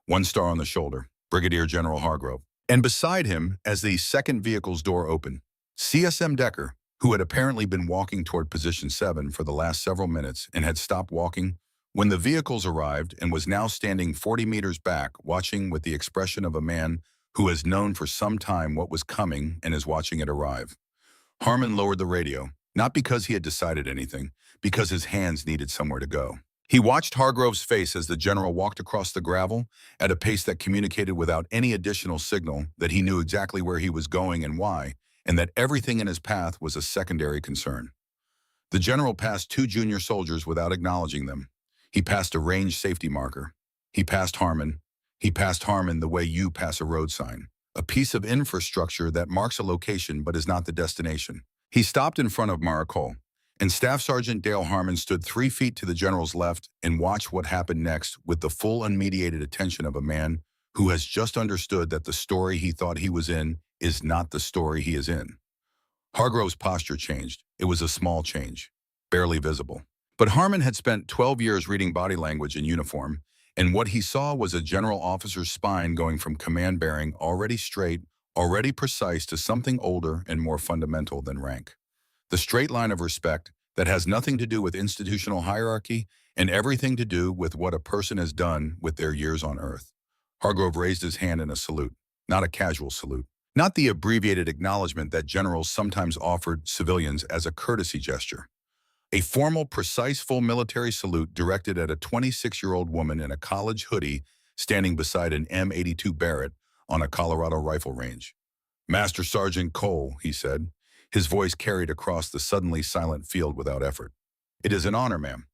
Speaker 3: 1 star on the shoulder, Brigadier General Hargrove. And beside him, as the second vehicle's door opened, CSM Decker, who had apparently been walking toward position 7 for the last several minutes and had stopped walking when the vehicles arrived and was now standing 40 meters back, watching with the expression of a man who has known for some time what was coming and is watching it arrive. Harmon lowered the radio, not because he had decided anything, because his hands needed somewhere to go. He watched Hargrove's face as the general walked across the gravel at a pace that communicated without any additional signal that he knew exactly where he was going and why, and that everything in his path was a secondary concern. The general passed 2 junior soldiers without acknowledging them. He passed a range safety marker. He passed Harmon. He passed Harmon the way you pass a road sign, a piece of infrastructure that marks a location but is not the destination. He stopped in front of Maricol, and Staff Sergeant Dale Harmon stood 3 feet to the general's left and watched what happened next with the full unmediated attention of a man who has just understood that the story he thought he was in is not the story he is in. Hargrove's posture changed. It was a small change, barely visible. But Harmon had spent 12 years reading body language in uniform, and what he saw was a general officer's spine going from command bearing already straight, already precise to something older and more fundamental than rank. The straight line of respect that has nothing to do with institutional hierarchy and everything to do with what a person has done with their years on Earth. Hargrove raised his hand in a salute, not a casual salute, not the abbreviated acknowledgement that generals sometimes offered civilians as a courtesy gesture. A formal, precise, full military salute directed at a 26-year-old woman in a college hoodie standing beside an M82 Barrett on a Colorado rifle range. "Master Sergeant Cole," he said. His voice carried across the suddenly silent field without effort. "It is an honor, ma'am."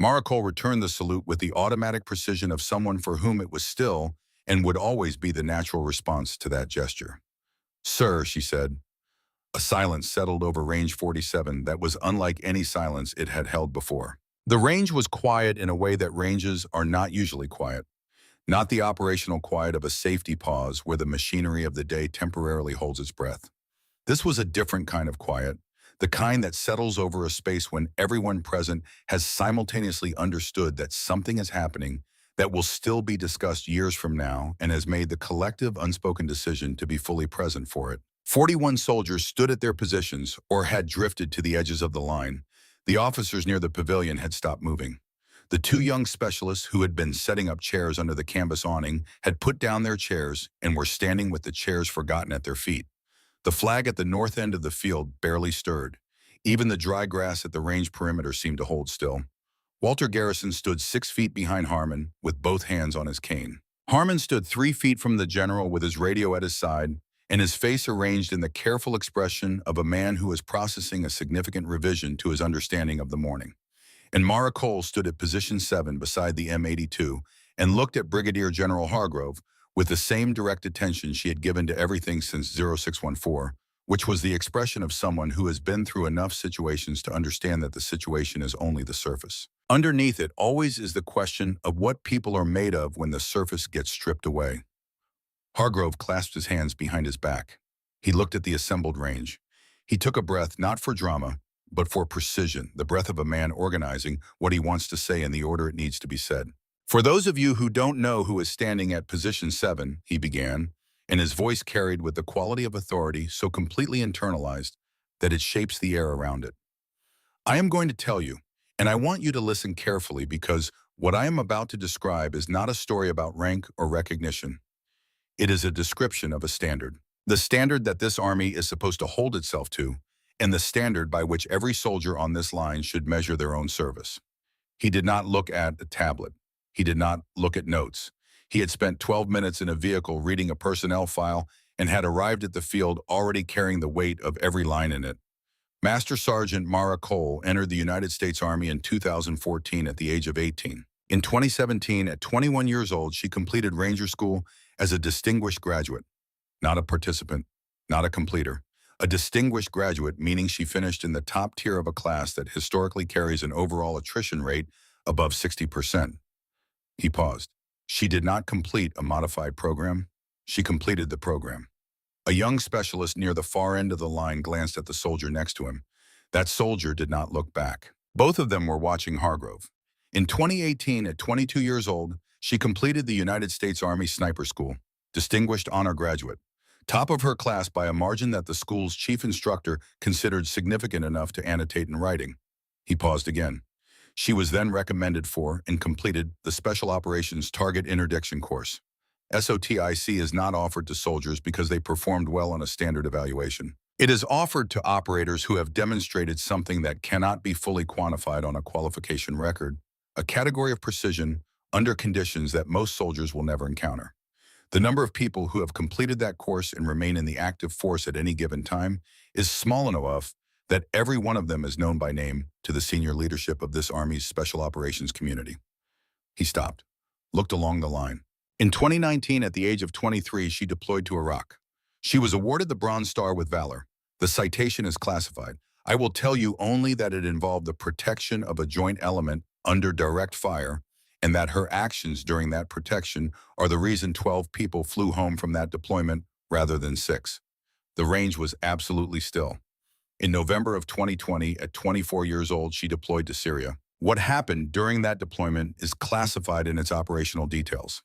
Speaker 3: Mara Cole returned the salute with the automatic precision of someone for whom it was still and would always be the natural response to that gesture. "Sir," she said. A silence settled over Range 47 that was unlike any silence it had held before. The range was quiet in a way that ranges are not usually quiet. Not the operational quiet of a safety pause where the machinery of the day temporarily holds its breath. This was a different kind of quiet, the kind that settles over a space when everyone present has simultaneously understood that something is happening that will still be discussed years from now and has made the collective unspoken decision to be fully present for it. 41 soldiers stood at their positions or had drifted to the edges of the line. The officers near the pavilion had stopped moving. The 2 young specialists who had been setting up chairs under the canvas awning had put down their chairs and were standing with the chairs forgotten at their feet. The flag at the north end of the field barely stirred. Even the dry grass at the range perimeter seemed to hold still. Walter Garrison stood 6 feet behind Harmon with both hands on his cane. Harmon stood 3 feet from the general with his radio at his side, and his face arranged in the careful expression of a man who is processing a significant revision to his understanding of the morning. And Mara Cole stood at position 7 beside the M82 and looked at Brigadier General Hargrove with the same direct attention she had given to everything since 0614, which was the expression of someone who has been through enough situations to understand that the situation is only the surface. Underneath it always is the question of what people are made of when the surface gets stripped away. Hargrove clasped his hands behind his back. He looked at the assembled range. He took a breath not for drama, but for precision, the breath of a man organizing what he wants to say in the order it needs to be said. For those of you who don't know who is standing at position 7, he began, and his voice carried with the quality of authority so completely internalized that it shapes the air around it. I am going to tell you, and I want you to listen carefully because what I am about to describe is not a story about rank or recognition. It is a description of a standard. The standard that this army is supposed to hold itself to, and the standard by which every soldier on this line should measure their own service. He did not look at a tablet. He did not look at notes. He had spent 12 minutes in a vehicle reading a personnel file and had arrived at the field already carrying the weight of every line in it. Master Sergeant Mara Cole entered the United States Army in 2014 at the age of 18. In 2017, at 21 years old, she completed Ranger School as a distinguished graduate, not a participant, not a completer. A distinguished graduate, meaning she finished in the top tier of a class that historically carries an overall attrition rate above 60%. He paused. She did not complete a modified program. She completed the program. A young specialist near the far end of the line glanced at the soldier next to him. That soldier did not look back. Both of them were watching Hargrove. In 2018, at 22 years old, she completed the United States Army Sniper School, distinguished honor graduate, top of her class by a margin that the school's chief instructor considered significant enough to annotate in writing. He paused again. She was then recommended for and completed the Special Operations Target Interdiction course. SOTIC is not offered to soldiers because they performed well on a standard evaluation. It is offered to operators who have demonstrated something that cannot be fully quantified on a qualification record, a category of precision under conditions that most soldiers will never encounter. The number of people who have completed that course and remain in the active force at any given time is small enough that every one of them is known by name to the senior leadership of this Army's Special Operations community. He stopped, looked along the line. In 2019, at the age of 23, she deployed to Iraq. She was awarded the Bronze Star with Valor. The citation is classified. I will tell you only that it involved the protection of a joint element under direct fire, and that her actions during that protection are the reason 12 people flew home from that deployment rather than 6. The range was absolutely still. In November of 2020, at 24 years old, she deployed to Syria. What happened during that deployment is classified in its operational details.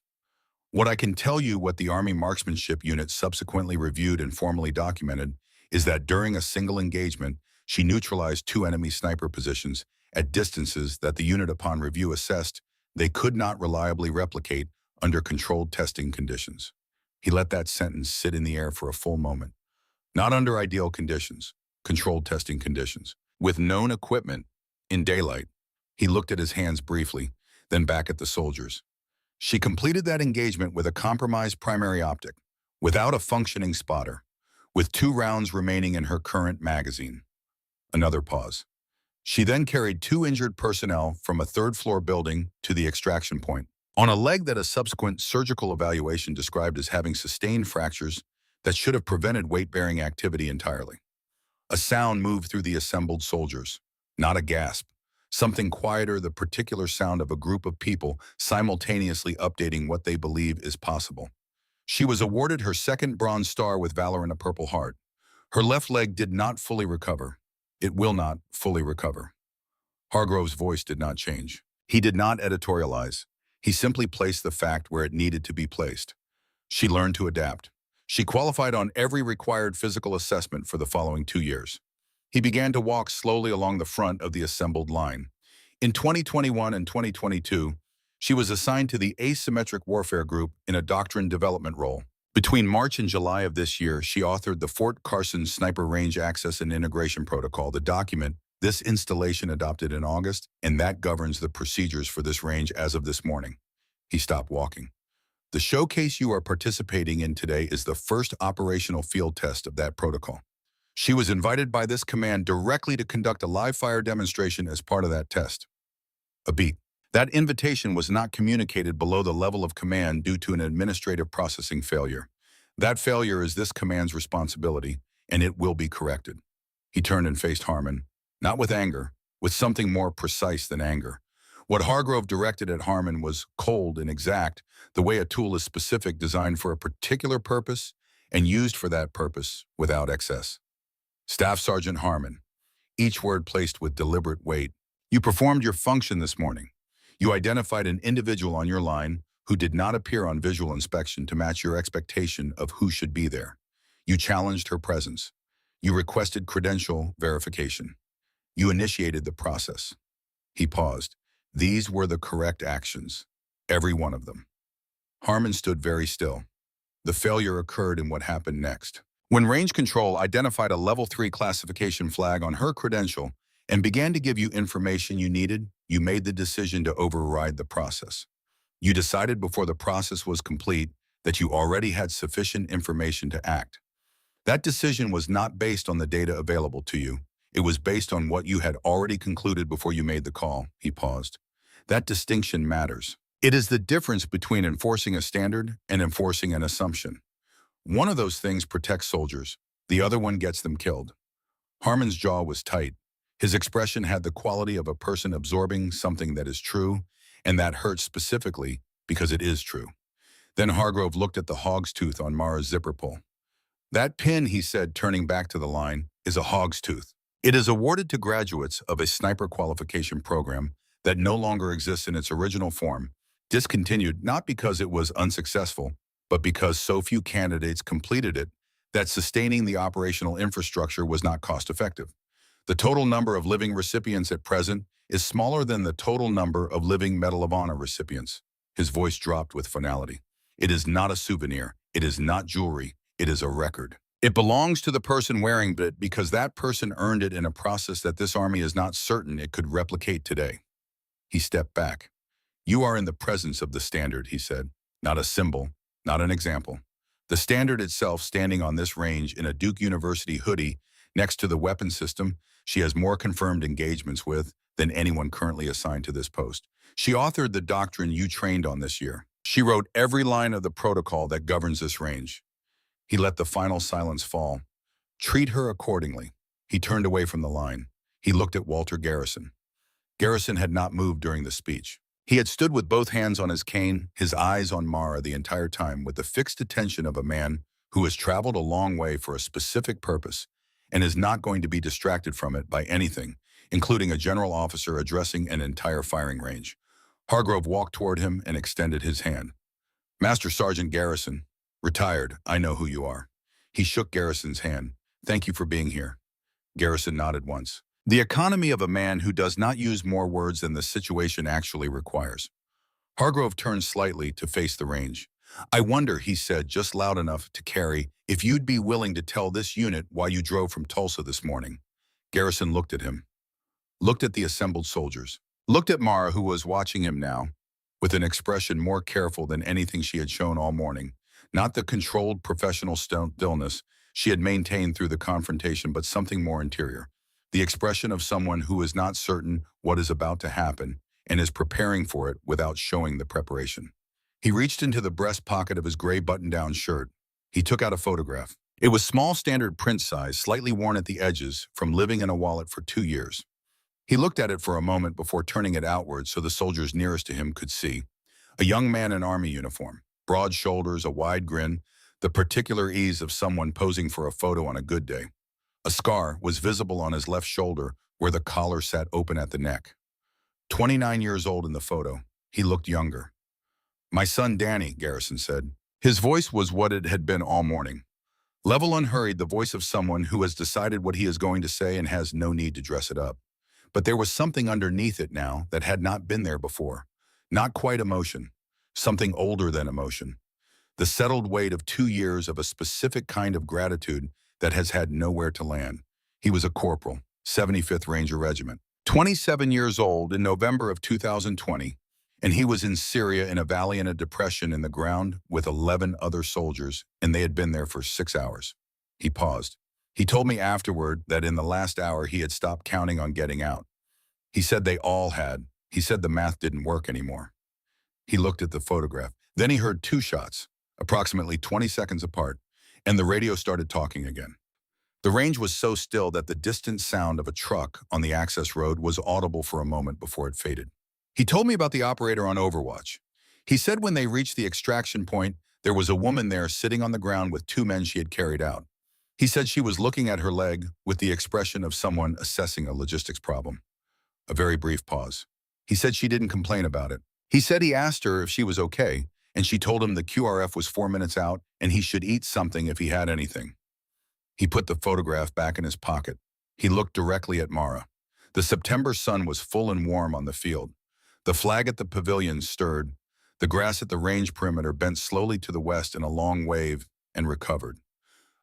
Speaker 3: What I can tell you, what the Army Marksmanship Unit subsequently reviewed and formally documented, is that during a single engagement, she neutralized 2 enemy sniper positions at distances that the unit upon review assessed they could not reliably replicate under controlled testing conditions. He let that sentence sit in the air for a full moment. Not under ideal conditions, controlled testing conditions, with known equipment, in daylight. He looked at his hands briefly, then back at the soldiers. She completed that engagement with a compromised primary optic, without a functioning spotter, with 2 rounds remaining in her current magazine. Another pause. She then carried 2 injured personnel from a 3rd-floor building to the extraction point, on a leg that a subsequent surgical evaluation described as having sustained fractures that should have prevented weight-bearing activity entirely. A sound moved through the assembled soldiers, not a gasp. Something quieter, the particular sound of a group of people simultaneously updating what they believe is possible. She was awarded her 2nd Bronze Star with Valor and a Purple Heart. Her left leg did not fully recover. It will not fully recover. Hargrove's voice did not change. He did not editorialize. He simply placed the fact where it needed to be placed. She learned to adapt. She qualified on every required physical assessment for the following 2 years. He began to walk slowly along the front of the assembled line. In 2021 and 2022, she was assigned to the Asymmetric Warfare Group in a doctrine development role. Between March and July of this year, she authored the Fort Carson Sniper Range Access and Integration Protocol, the document this installation adopted in August, and that governs the procedures for this range as of this morning. He stopped walking. The showcase you are participating in today is the first operational field test of that protocol. She was invited by this command directly to conduct a live-fire demonstration as part of that test. A beat. That invitation was not communicated below the level of command due to an administrative processing failure. That failure is this command's responsibility, and it will be corrected. He turned and faced Harmon, not with anger, with something more precise than anger. What Hargrove directed at Harmon was cold and exact, the way a tool is specific, designed for a particular purpose, and used for that purpose without excess. Staff Sergeant Harmon, each word placed with deliberate weight. You performed your function this morning. You identified an individual on your line who did not appear on visual inspection to match your expectation of who should be there. You challenged her presence. You requested credential verification. You initiated the process. He paused. These were the correct actions, every one of them. Harmon stood very still. The failure occurred in what happened next. When range control identified a level 3 classification flag on her credential and began to give you information you needed, you made the decision to override the process. You decided before the process was complete that you already had sufficient information to act. That decision was not based on the data available to you. It was based on what you had already concluded before you made the call. He paused. That distinction matters. It is the difference between enforcing a standard and enforcing an assumption. One of those things protects soldiers. The other one gets them killed. Harmon's jaw was tight. His expression had the quality of a person absorbing something that is true, and that hurts specifically because it is true. Then Hargrove looked at the hog's tooth on Mara's zipper pull. That pin, he said, turning back to the line, is a hog's tooth. It is awarded to graduates of a sniper qualification program that no longer exists in its original form, discontinued not because it was unsuccessful, but because so few candidates completed it that sustaining the operational infrastructure was not cost-effective. The total number of living recipients at present is smaller than the total number of living Medal of Honor recipients. His voice dropped with finality. It is not a souvenir. It is not jewelry. It is a record. It belongs to the person wearing it because that person earned it in a process that this army is not certain it could replicate today. He stepped back. You are in the presence of the standard, he said. Not a symbol, not an example. The standard itself, standing on this range in a Duke University hoodie next to the weapon system she has more confirmed engagements with than anyone currently assigned to this post. She authored the doctrine you trained on this year. She wrote every line of the protocol that governs this range. He let the final silence fall. Treat her accordingly. He turned away from the line. He looked at Walter Garrison. Garrison had not moved during the speech. He had stood with both hands on his cane, his eyes on Mara the entire time, with the fixed attention of a man who has traveled a long way for a specific purpose and is not going to be distracted from it by anything, including a general officer addressing an entire firing range. Hargrove walked toward him and extended his hand. Master Sergeant Garrison, retired, I know who you are. He shook Garrison's hand. Thank you for being here. Garrison nodded once. The economy of a man who does not use more words than the situation actually requires. Hargrove turned slightly to face the range. I wonder, he said, just loud enough to carry, if you'd be willing to tell this unit why you drove from Tulsa this morning. Garrison looked at him, looked at the assembled soldiers, looked at Mara, who was watching him now, with an expression more careful than anything she had shown all morning. Not the controlled professional stillness she had maintained through the confrontation, but something more interior. The expression of someone who is not certain what is about to happen and is preparing for it without showing the preparation. He reached into the breast pocket of his gray button-down shirt. He took out a photograph. It was small standard print size, slightly worn at the edges from living in a wallet for 2 years. He looked at it for a moment before turning it outward so the soldiers nearest to him could see. A young man in army uniform, broad shoulders, a wide grin, the particular ease of someone posing for a photo on a good day. A scar was visible on his left shoulder where the collar sat open at the neck. 29 years old in the photo, he looked younger. My son Danny, Garrison said. His voice was what it had been all morning. Level, unhurried, the voice of someone who has decided what he is going to say and has no need to dress it up. But there was something underneath it now that had not been there before. Not quite emotion, something older than emotion. The settled weight of 2 years of a specific kind of gratitude that has had nowhere to land. He was a corporal, 75th Ranger Regiment, 27 years old in November of 2020, And he was in Syria in a valley in a depression in the ground with 11 other soldiers, and they had been there for 6 hours. He paused. He told me afterward that in the last hour he had stopped counting on getting out. He said they all had. He said the math didn't work anymore. He looked at the photograph. Then he heard 2 shots, approximately 20 seconds apart, and the radio started talking again. The range was so still that the distant sound of a truck on the access road was audible for a moment before it faded. He told me about the operator on Overwatch. He said when they reached the extraction point, there was a woman there sitting on the ground with 2 men she had carried out. He said she was looking at her leg with the expression of someone assessing a logistics problem. A very brief pause. He said she didn't complain about it. He said he asked her if she was okay, and she told him the QRF was 4 minutes out and he should eat something if he had anything. He put the photograph back in his pocket. He looked directly at Mara. The September sun was full and warm on the field. The flag at the pavilion stirred. The grass at the range perimeter bent slowly to the west in a long wave and recovered.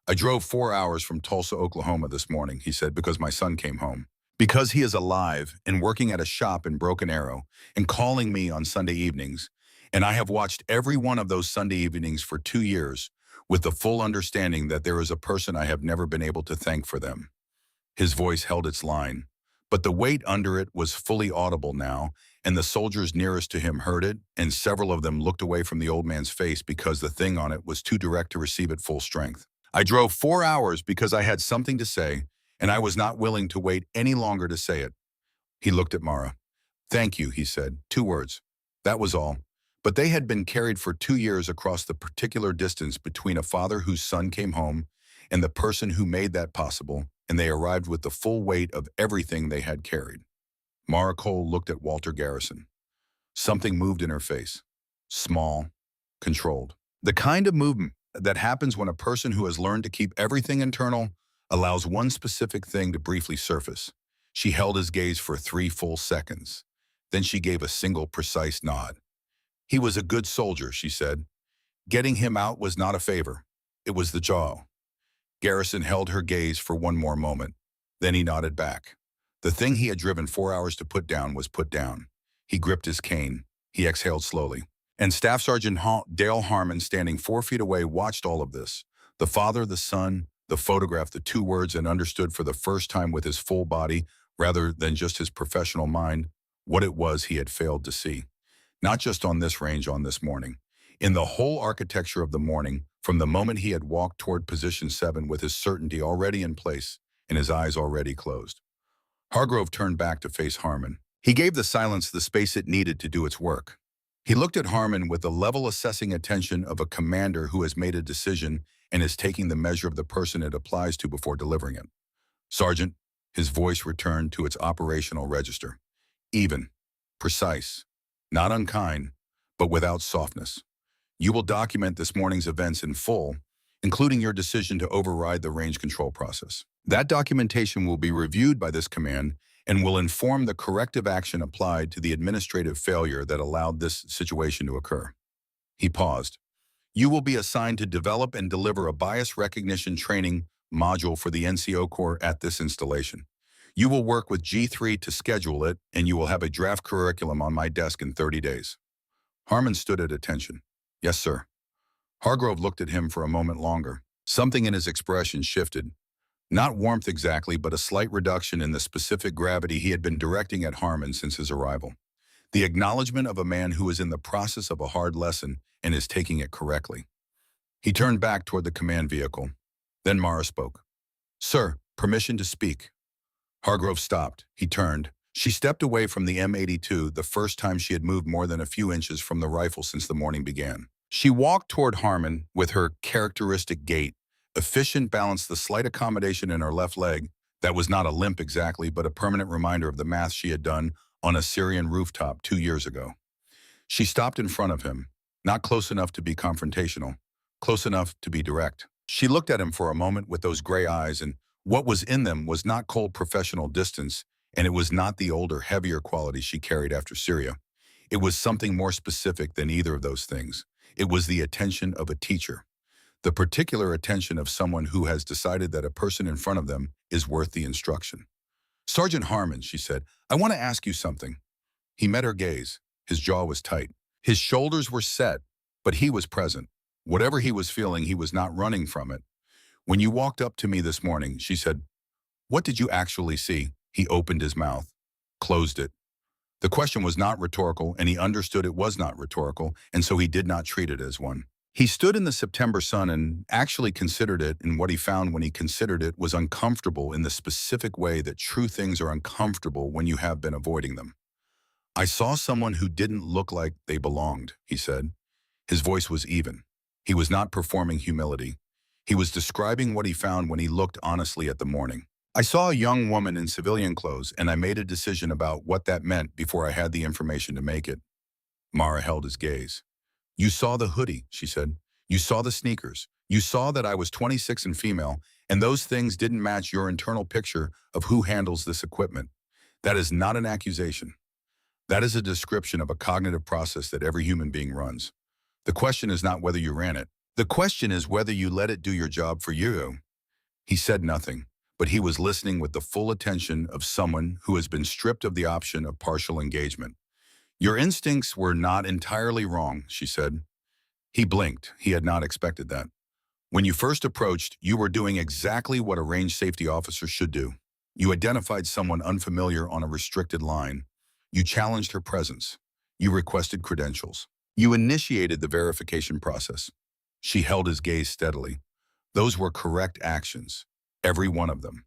Speaker 3: I drove 4 hours from Tulsa, Oklahoma this morning, he said, because my son came home. Because he is alive and working at a shop in Broken Arrow and calling me on Sunday evenings. And I have watched every one of those Sunday evenings for 2 years with the full understanding that there is a person I have never been able to thank for them. His voice held its line, but the weight under it was fully audible now, and the soldiers nearest to him heard it, and several of them looked away from the old man's face because the thing on it was too direct to receive it full strength. I drove 4 hours because I had something to say, and I was not willing to wait any longer to say it. He looked at Mara. Thank you, he said. 2 words. That was all. But they had been carried for 2 years across the particular distance between a father whose son came home and the person who made that possible, and they arrived with the full weight of everything they had carried. Mara Cole looked at Walter Garrison. Something moved in her face. Small, controlled. The kind of movement that happens when a person who has learned to keep everything internal allows one specific thing to briefly surface. She held his gaze for 3 full seconds. Then she gave a single precise nod. He was a good soldier, she said. Getting him out was not a favor. It was the job. Garrison held her gaze for 1 more moment. Then he nodded back. The thing he had driven 4 hours to put down was put down. He gripped his cane. He exhaled slowly. And Staff Sergeant Dale Harmon, standing 4 feet away, watched all of this. The father, the son, the photograph, the 2 words, and understood for the first time with his full body, rather than just his professional mind, what it was he had failed to see. Not just on this range on this morning. In the whole architecture of the morning, from the moment he had walked toward position 7 with his certainty already in place and his eyes already closed. Hargrove turned back to face Harmon. He gave the silence the space it needed to do its work. He looked at Harmon with the level assessing attention of a commander who has made a decision and is taking the measure of the person it applies to before delivering it. Sergeant, his voice returned to its operational register. Even, precise, not unkind, but without softness. You will document this morning's events in full, including your decision to override the range control process. That documentation will be reviewed by this command and will inform the corrective action applied to the administrative failure that allowed this situation to occur. He paused. You will be assigned to develop and deliver a bias recognition training module for the NCO Corps at this installation. You will work with G3 to schedule it, and you will have a draft curriculum on my desk in 30 days. Harmon stood at attention. Yes, sir. Hargrove looked at him for a moment longer. Something in his expression shifted. Not warmth exactly, but a slight reduction in the specific gravity he had been directing at Harmon since his arrival. The acknowledgement of a man who is in the process of a hard lesson and is taking it correctly. He turned back toward the command vehicle. Then Mara spoke. Sir, permission to speak. Hargrove stopped. He turned. She stepped away from the M82, the first time she had moved more than a few inches from the rifle since the morning began. She walked toward Harmon with her characteristic gait. Efficient balanced the slight accommodation in her left leg that was not a limp exactly, but a permanent reminder of the math she had done on a Syrian rooftop 2 years ago. She stopped in front of him, not close enough to be confrontational, close enough to be direct. She looked at him for a moment with those gray eyes, and what was in them was not cold professional distance, and it was not the older, heavier quality she carried after Syria. It was something more specific than either of those things. It was the attention of a teacher. The particular attention of someone who has decided that a person in front of them is worth the instruction. Sergeant Harmon, she said, I want to ask you something. He met her gaze. His jaw was tight. His shoulders were set, but he was present. Whatever he was feeling, he was not running from it. When you walked up to me this morning, she said, "What did you actually see?" He opened his mouth, closed it. The question was not rhetorical, and he understood it was not rhetorical, and so he did not treat it as one. He stood in the September sun and actually considered it, and what he found when he considered it was uncomfortable in the specific way that true things are uncomfortable when you have been avoiding them. "I saw someone who didn't look like they belonged," he said. His voice was even. He was not performing humility. He was describing what he found when he looked honestly at the morning. "I saw a young woman in civilian clothes, and I made a decision about what that meant before I had the information to make it." Mara held his gaze. "You saw the hoodie," she said. "You saw the sneakers. You saw that I was 26 and female, and those things didn't match your internal picture of who handles this equipment. That is not an accusation. That is a description of a cognitive process that every human being runs. The question is not whether you ran it. The question is whether you let it do your job for you." He said nothing, but he was listening with the full attention of someone who has been stripped of the option of partial engagement. "Your instincts were not entirely wrong," she said. He blinked. He had not expected that. "When you first approached, you were doing exactly what a range safety officer should do. You identified someone unfamiliar on a restricted line. You challenged her presence. You requested credentials. You initiated the verification process." She held his gaze steadily. "Those were correct actions. Every one of them."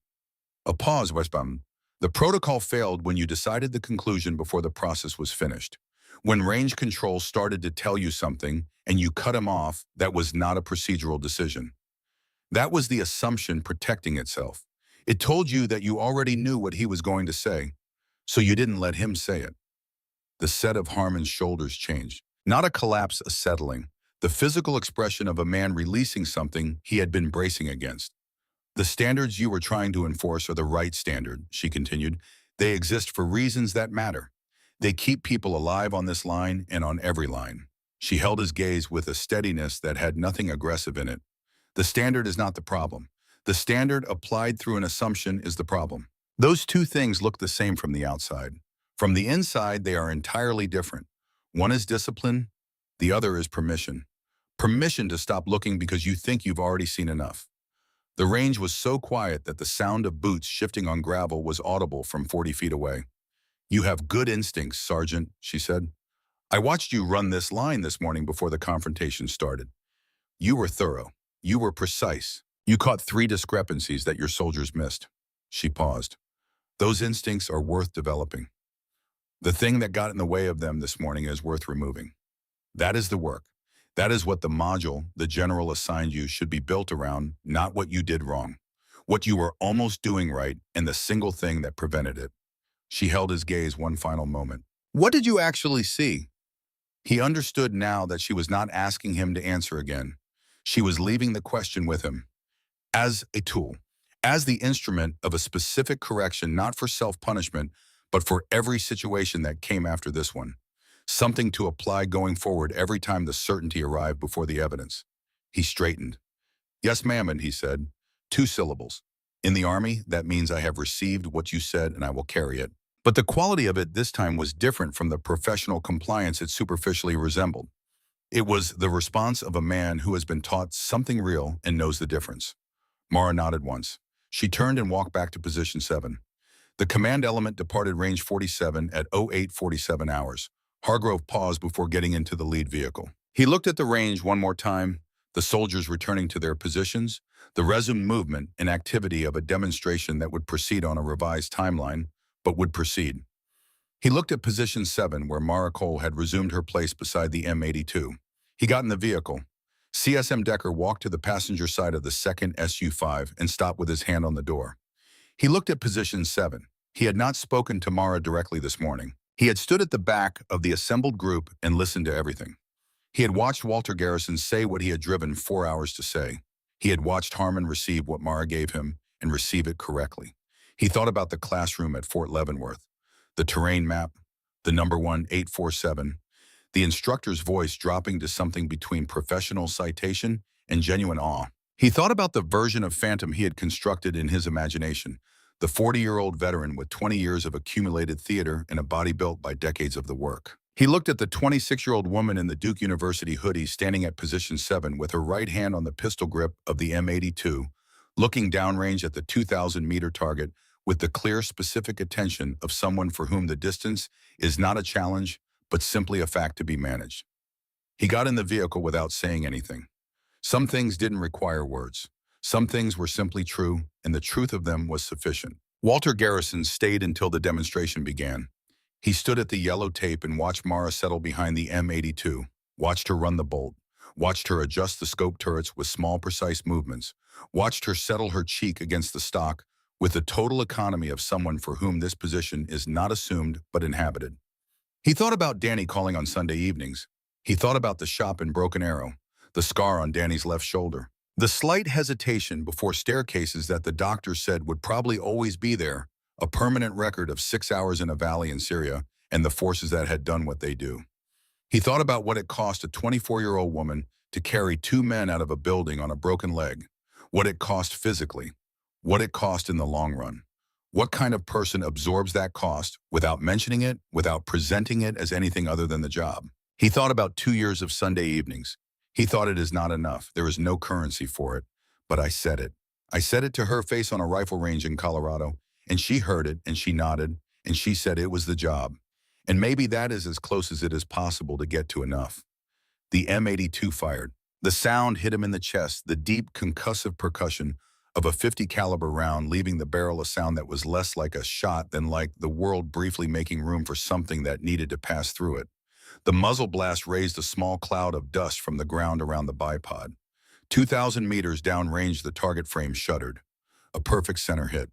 Speaker 3: A pause, Westbaum. "The protocol failed when you decided the conclusion before the process was finished. When range control started to tell you something and you cut him off, that was not a procedural decision. That was the assumption protecting itself. It told you that you already knew what he was going to say, so you didn't let him say it." The set of Harmon's shoulders changed. Not a collapse, a settling. The physical expression of a man releasing something he had been bracing against. "The standards you were trying to enforce are the right standard," she continued. "They exist for reasons that matter. They keep people alive on this line and on every line." She held his gaze with a steadiness that had nothing aggressive in it. "The standard is not the problem. The standard applied through an assumption is the problem. Those two things look the same from the outside. From the inside, they are entirely different. One is discipline, the other is permission. Permission to stop looking because you think you've already seen enough." The range was so quiet that the sound of boots shifting on gravel was audible from 40 feet away. "You have good instincts, Sergeant," she said. "I watched you run this line this morning before the confrontation started. You were thorough. You were precise. You caught 3 discrepancies that your soldiers missed." She paused. "Those instincts are worth developing. The thing that got in the way of them this morning is worth removing. That is the work. That is what the module the general assigned you should be built around, not what you did wrong. What you were almost doing right and the single thing that prevented it." She held his gaze one final moment. "What did you actually see?" He understood now that she was not asking him to answer again. She was leaving the question with him. As a tool, as the instrument of a specific correction, not for self-punishment, but for every situation that came after this one. Something to apply going forward every time the certainty arrived before the evidence. He straightened. "Yes, ma'am," and he said, 2 syllables. "In the Army, that means I have received what you said and I will carry it." But the quality of it this time was different from the professional compliance it superficially resembled. It was the response of a man who has been taught something real and knows the difference. Mara nodded once. She turned and walked back to position 7. The command element departed range 47 at 0847 hours. Hargrove paused before getting into the lead vehicle. He looked at the range one more time, the soldiers returning to their positions, the resumed movement and activity of a demonstration that would proceed on a revised timeline, but would proceed. He looked at position 7, where Mara Cole had resumed her place beside the M82. He got in the vehicle. CSM Decker walked to the passenger side of the second SU-5 and stopped with his hand on the door. He looked at position 7. He had not spoken to Mara directly this morning. He had stood at the back of the assembled group and listened to everything. He had watched Walter Garrison say what he had driven 4 hours to say. He had watched Harmon receive what Mara gave him and receive it correctly. He thought about the classroom at Fort Leavenworth, the terrain map, the number 1847, the instructor's voice dropping to something between professional citation and genuine awe. He thought about the version of Phantom he had constructed in his imagination, the 40-year-old veteran with 20 years of accumulated theater and a body built by decades of the work. He looked at the 26-year-old woman in the Duke University hoodie standing at position 7 with her right hand on the pistol grip of the M82, looking downrange at the 2,000-meter target with the clear, specific attention of someone for whom the distance is not a challenge, but simply a fact to be managed. He got in the vehicle without saying anything. Some things didn't require words. Some things were simply true, and the truth of them was sufficient. Walter Garrison stayed until the demonstration began. He stood at the yellow tape and watched Mara settle behind the M82, watched her run the bolt, watched her adjust the scope turrets with small, precise movements, watched her settle her cheek against the stock with the total economy of someone for whom this position is not assumed but inhabited. He thought about Danny calling on Sunday evenings. He thought about the shop in Broken Arrow, the scar on Danny's left shoulder, the slight hesitation before staircases that the doctor said would probably always be there, a permanent record of 6 hours in a valley in Syria, and the forces that had done what they do. He thought about what it cost a 24-year-old woman to carry 2 men out of a building on a broken leg, what it cost physically, what it cost in the long run. What kind of person absorbs that cost without mentioning it, without presenting it as anything other than the job? He thought about 2 years of Sunday evenings. He thought it is not enough. There is no currency for it. But I said it. I said it to her face on a rifle range in Colorado, and she heard it, and she nodded, and she said it was the job. And maybe that is as close as it is possible to get to enough. The M82 fired. The sound hit him in the chest, the deep concussive percussion of a 50 caliber round, leaving the barrel a sound that was less like a shot than like the world briefly making room for something that needed to pass through it. The muzzle blast raised a small cloud of dust from the ground around the bipod. 2,000 meters downrange, the target frame shuddered. A perfect center hit.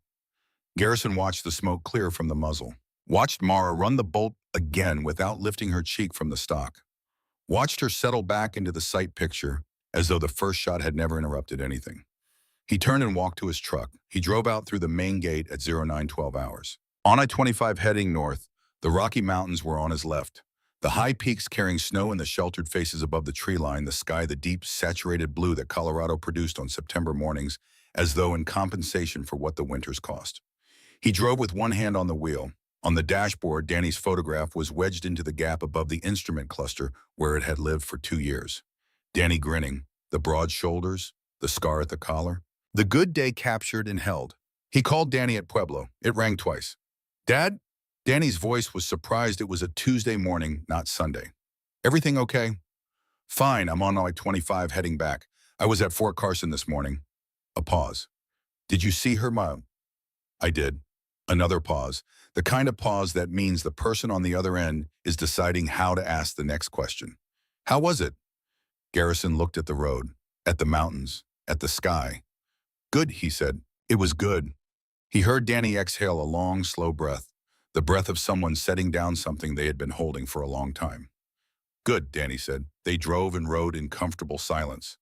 Speaker 3: Garrison watched the smoke clear from the muzzle. Watched Mara run the bolt again without lifting her cheek from the stock. Watched her settle back into the sight picture as though the first shot had never interrupted anything. He turned and walked to his truck. He drove out through the main gate at 0912 hours. On I-25 heading north, the Rocky Mountains were on his left. The high peaks carrying snow in the sheltered faces above the tree line, the sky the deep, saturated blue that Colorado produced on September mornings, as though in compensation for what the winters cost. He drove with one hand on the wheel. On the dashboard, Danny's photograph was wedged into the gap above the instrument cluster where it had lived for 2 years. Danny grinning, the broad shoulders, the scar at the collar. The good day captured and held. He called Danny at Pueblo. It rang twice. "Dad?" Danny's voice was surprised it was a Tuesday morning, not Sunday. "Everything okay?" "Fine, I'm on I-25 heading back. I was at Fort Carson this morning." A pause. "Did you see her, Mom?" "I did." Another pause. The kind of pause that means the person on the other end is deciding how to ask the next question. "How was it?" Garrison looked at the road, at the mountains, at the sky. "Good," he said. "It was good." He heard Danny exhale a long, slow breath, the breath of someone setting down something they had been holding for a long time. "Good," Danny said. They drove and rode in comfortable silence.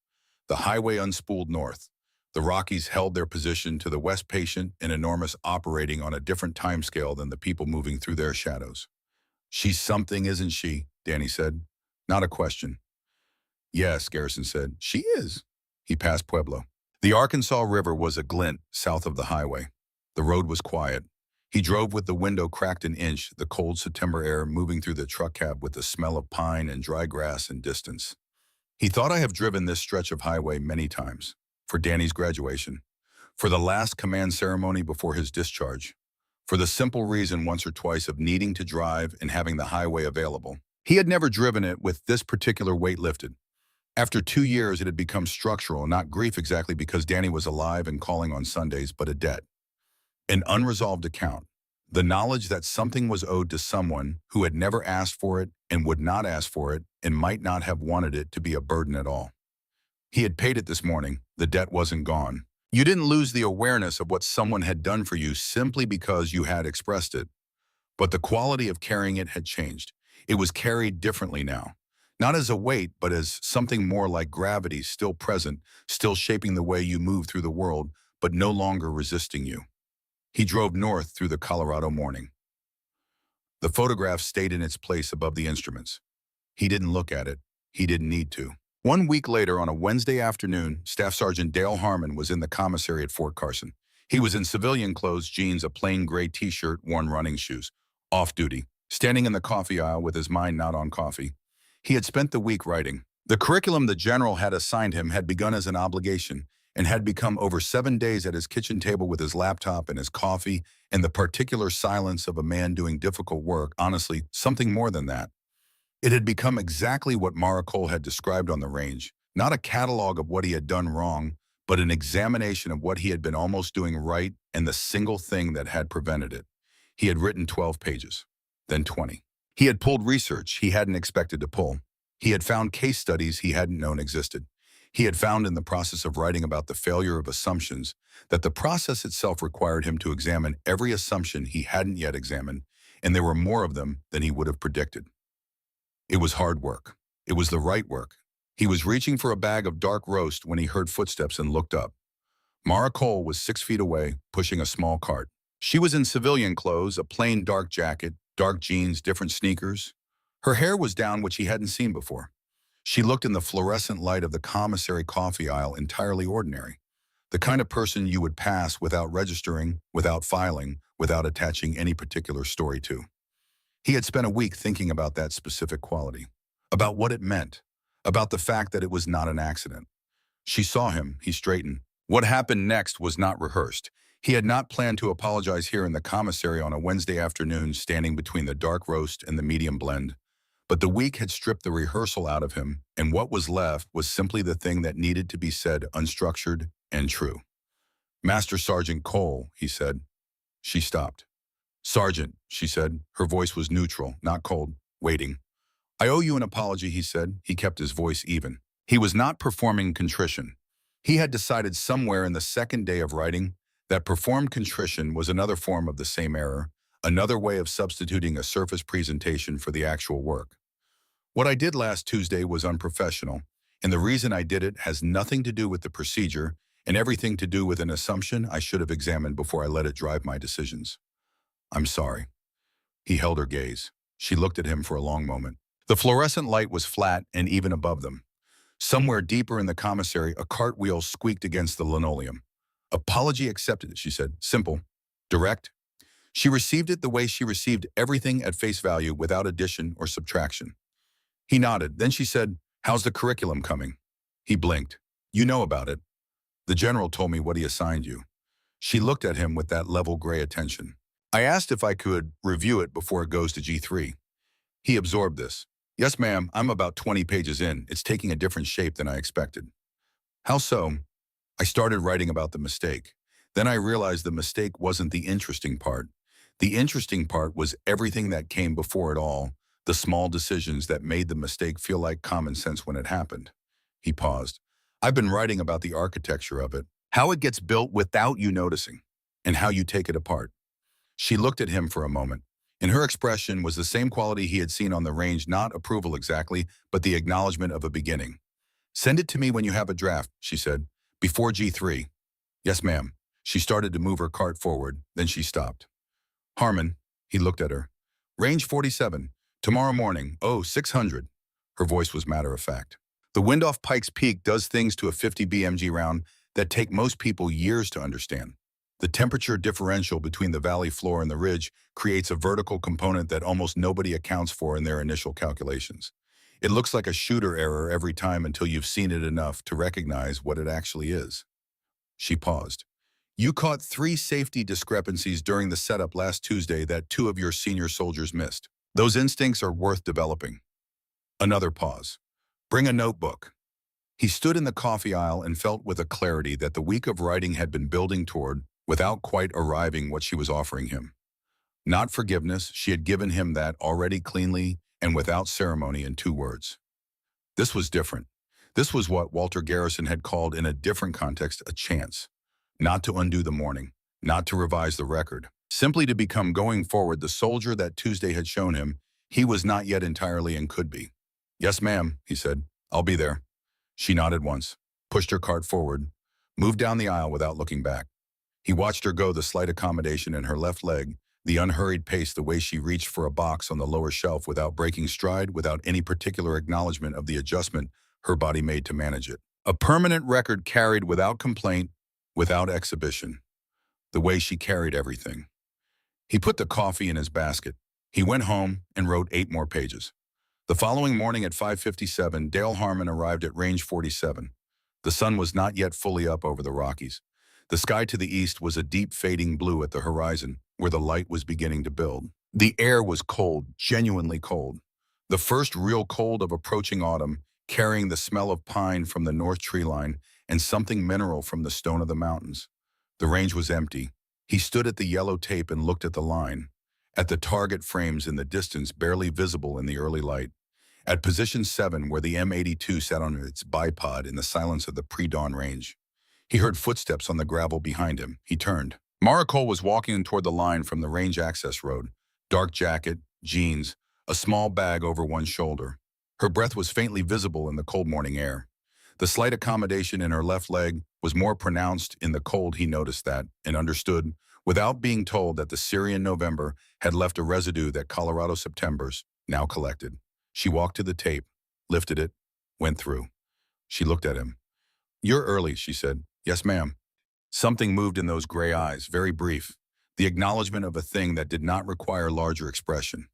Speaker 3: The highway unspooled north. The Rockies held their position to the west, patient and enormous, operating on a different timescale than the people moving through their shadows. "She's something, isn't she?" Danny said. Not a question. "Yes," Garrison said. "She is." He passed Pueblo. The Arkansas River was a glint south of the highway. The road was quiet. He drove with the window cracked an inch, the cold September air moving through the truck cab with the smell of pine and dry grass and distance. He thought, "I have driven this stretch of highway many times. For Danny's graduation. For the last command ceremony before his discharge. For the simple reason once or twice of needing to drive and having the highway available. He had never driven it with this particular weight lifted. After 2 years, it had become structural, not grief exactly because Danny was alive and calling on Sundays, but a debt. An unresolved account. The knowledge that something was owed to someone who had never asked for it and would not ask for it and might not have wanted it to be a burden at all. He had paid it this morning. The debt wasn't gone. You didn't lose the awareness of what someone had done for you simply because you had expressed it. But the quality of carrying it had changed. It was carried differently now. Not as a weight, but as something more like gravity, still present, still shaping the way you move through the world, but no longer resisting you. He drove north through the Colorado morning. The photograph stayed in its place above the instruments. He didn't look at it. He didn't need to. 1 week later, on a Wednesday afternoon, Staff Sergeant Dale Harmon was in the commissary at Fort Carson. He was in civilian clothes, jeans, a plain gray t-shirt, worn running shoes. Off duty. standing in the coffee aisle with his mind not on coffee. He had spent the week writing. The curriculum the general had assigned him had begun as an obligation and had become over 7 days at his kitchen table with his laptop and his coffee and the particular silence of a man doing difficult work, honestly, something more than that. It had become exactly what Mara Cole had described on the range, not a catalog of what he had done wrong, but an examination of what he had been almost doing right and the single thing that had prevented it. He had written 12 pages, then 20. He had pulled research he hadn't expected to pull. He had found case studies he hadn't known existed. He had found in the process of writing about the failure of assumptions that the process itself required him to examine every assumption he hadn't yet examined, and there were more of them than he would have predicted. It was hard work. It was the right work. He was reaching for a bag of dark roast when he heard footsteps and looked up. Mara Cole was 6 feet away, pushing a small cart. She was in civilian clothes, a plain dark jacket, dark jeans, different sneakers. Her hair was down, which he hadn't seen before. She looked in the fluorescent light of the commissary coffee aisle entirely ordinary. The kind of person you would pass without registering, without filing, without attaching any particular story to. He had spent a week thinking about that specific quality, about what it meant, about the fact that it was not an accident. She saw him, he straightened. What happened next was not rehearsed. He had not planned to apologize here in the commissary on a Wednesday afternoon, standing between the dark roast and the medium blend. But the week had stripped the rehearsal out of him, and what was left was simply the thing that needed to be said, unstructured and true. "Master Sergeant Cole," he said. She stopped. "Sergeant," she said. Her voice was neutral, not cold, waiting. "I owe you an apology," he said. He kept his voice even. He was not performing contrition. He had decided somewhere in the second day of writing that performed contrition was another form of the same error, another way of substituting a surface presentation for the actual work. "What I did last Tuesday was unprofessional, and the reason I did it has nothing to do with the procedure and everything to do with an assumption I should have examined before I let it drive my decisions. I'm sorry." He held her gaze. She looked at him for a long moment. The fluorescent light was flat and even above them. Somewhere deeper in the commissary, a cartwheel squeaked against the linoleum. "Apology accepted," she said. Simple. Direct. She received it the way she received everything at face value, without addition or subtraction. He nodded. Then she said, "How's the curriculum coming?" He blinked. "You know about it. The general told me what he assigned you." She looked at him with that level gray attention. "I asked if I could review it before it goes to G3. He absorbed this. "Yes, ma'am, I'm about 20 pages in. It's taking a different shape than I expected." "How so?" "I started writing about the mistake. Then I realized the mistake wasn't the interesting part. The interesting part was everything that came before it all, the small decisions that made the mistake feel like common sense when it happened." He paused. "I've been writing about the architecture of it, how it gets built without you noticing, and how you take it apart." She looked at him for a moment. In her expression was the same quality he had seen on the range, not approval exactly, but the acknowledgement of a beginning. "Send it to me when you have a draft," she said. "Before G3. "Yes, ma'am." She started to move her cart forward, then she stopped. "Harmon," he looked at her. "Range 47. Tomorrow morning. Oh, 600. Her voice was matter of fact. "The wind off Pikes Peak does things to a 50 BMG round that take most people years to understand. The temperature differential between the valley floor and the ridge creates a vertical component that almost nobody accounts for in their initial calculations. It looks like a shooter error every time until you've seen it enough to recognize what it actually is." She paused. "You caught 3 safety discrepancies during the setup last Tuesday that 2 of your senior soldiers missed. Those instincts are worth developing." Another pause. "Bring a notebook." He stood in the coffee aisle and felt with a clarity that the week of writing had been building toward, without quite arriving, what she was offering him. Not forgiveness, she had given him that already cleanly and without ceremony in 2 words. This was different. This was what Walter Garrison had called in a different context a chance. Not to undo the morning, not to revise the record, simply to become going forward the soldier that Tuesday had shown him he was not yet entirely and could be. "Yes, ma'am," he said. "I'll be there." She nodded once, pushed her cart forward, moved down the aisle without looking back. He watched her go, the slight accommodation in her left leg, the unhurried pace, the way she reached for a box on the lower shelf without breaking stride, without any particular acknowledgement of the adjustment her body made to manage it. A permanent record carried without complaint, without exhibition. The way she carried everything. He put the coffee in his basket. He went home and wrote 8 more pages. The following morning at 5:57, Dale Harmon arrived at Range 47. The sun was not yet fully up over the Rockies. The sky to the east was a deep fading blue at the horizon, where the light was beginning to build. The air was cold, genuinely cold. The first real cold of approaching autumn, carrying the smell of pine from the north tree line and something mineral from the stone of the mountains. The range was empty. He stood at the yellow tape and looked at the line, at the target frames in the distance barely visible in the early light, at position 7 where the M82 sat on its bipod in the silence of the pre-dawn range. He heard footsteps on the gravel behind him. He turned. Mara Cole was walking toward the line from the range access road, dark jacket, jeans, a small bag over one shoulder. Her breath was faintly visible in the cold morning air. The slight accommodation in her left leg was more pronounced in the cold. He noticed that and understood, without being told, that the Syrian November had left a residue that Colorado Septembers now collected. She walked to the tape, lifted it, went through. She looked at him. "You're early," she said. "Yes, ma'am." Something moved in those gray eyes, very brief, the acknowledgement of a thing that did not require larger expression.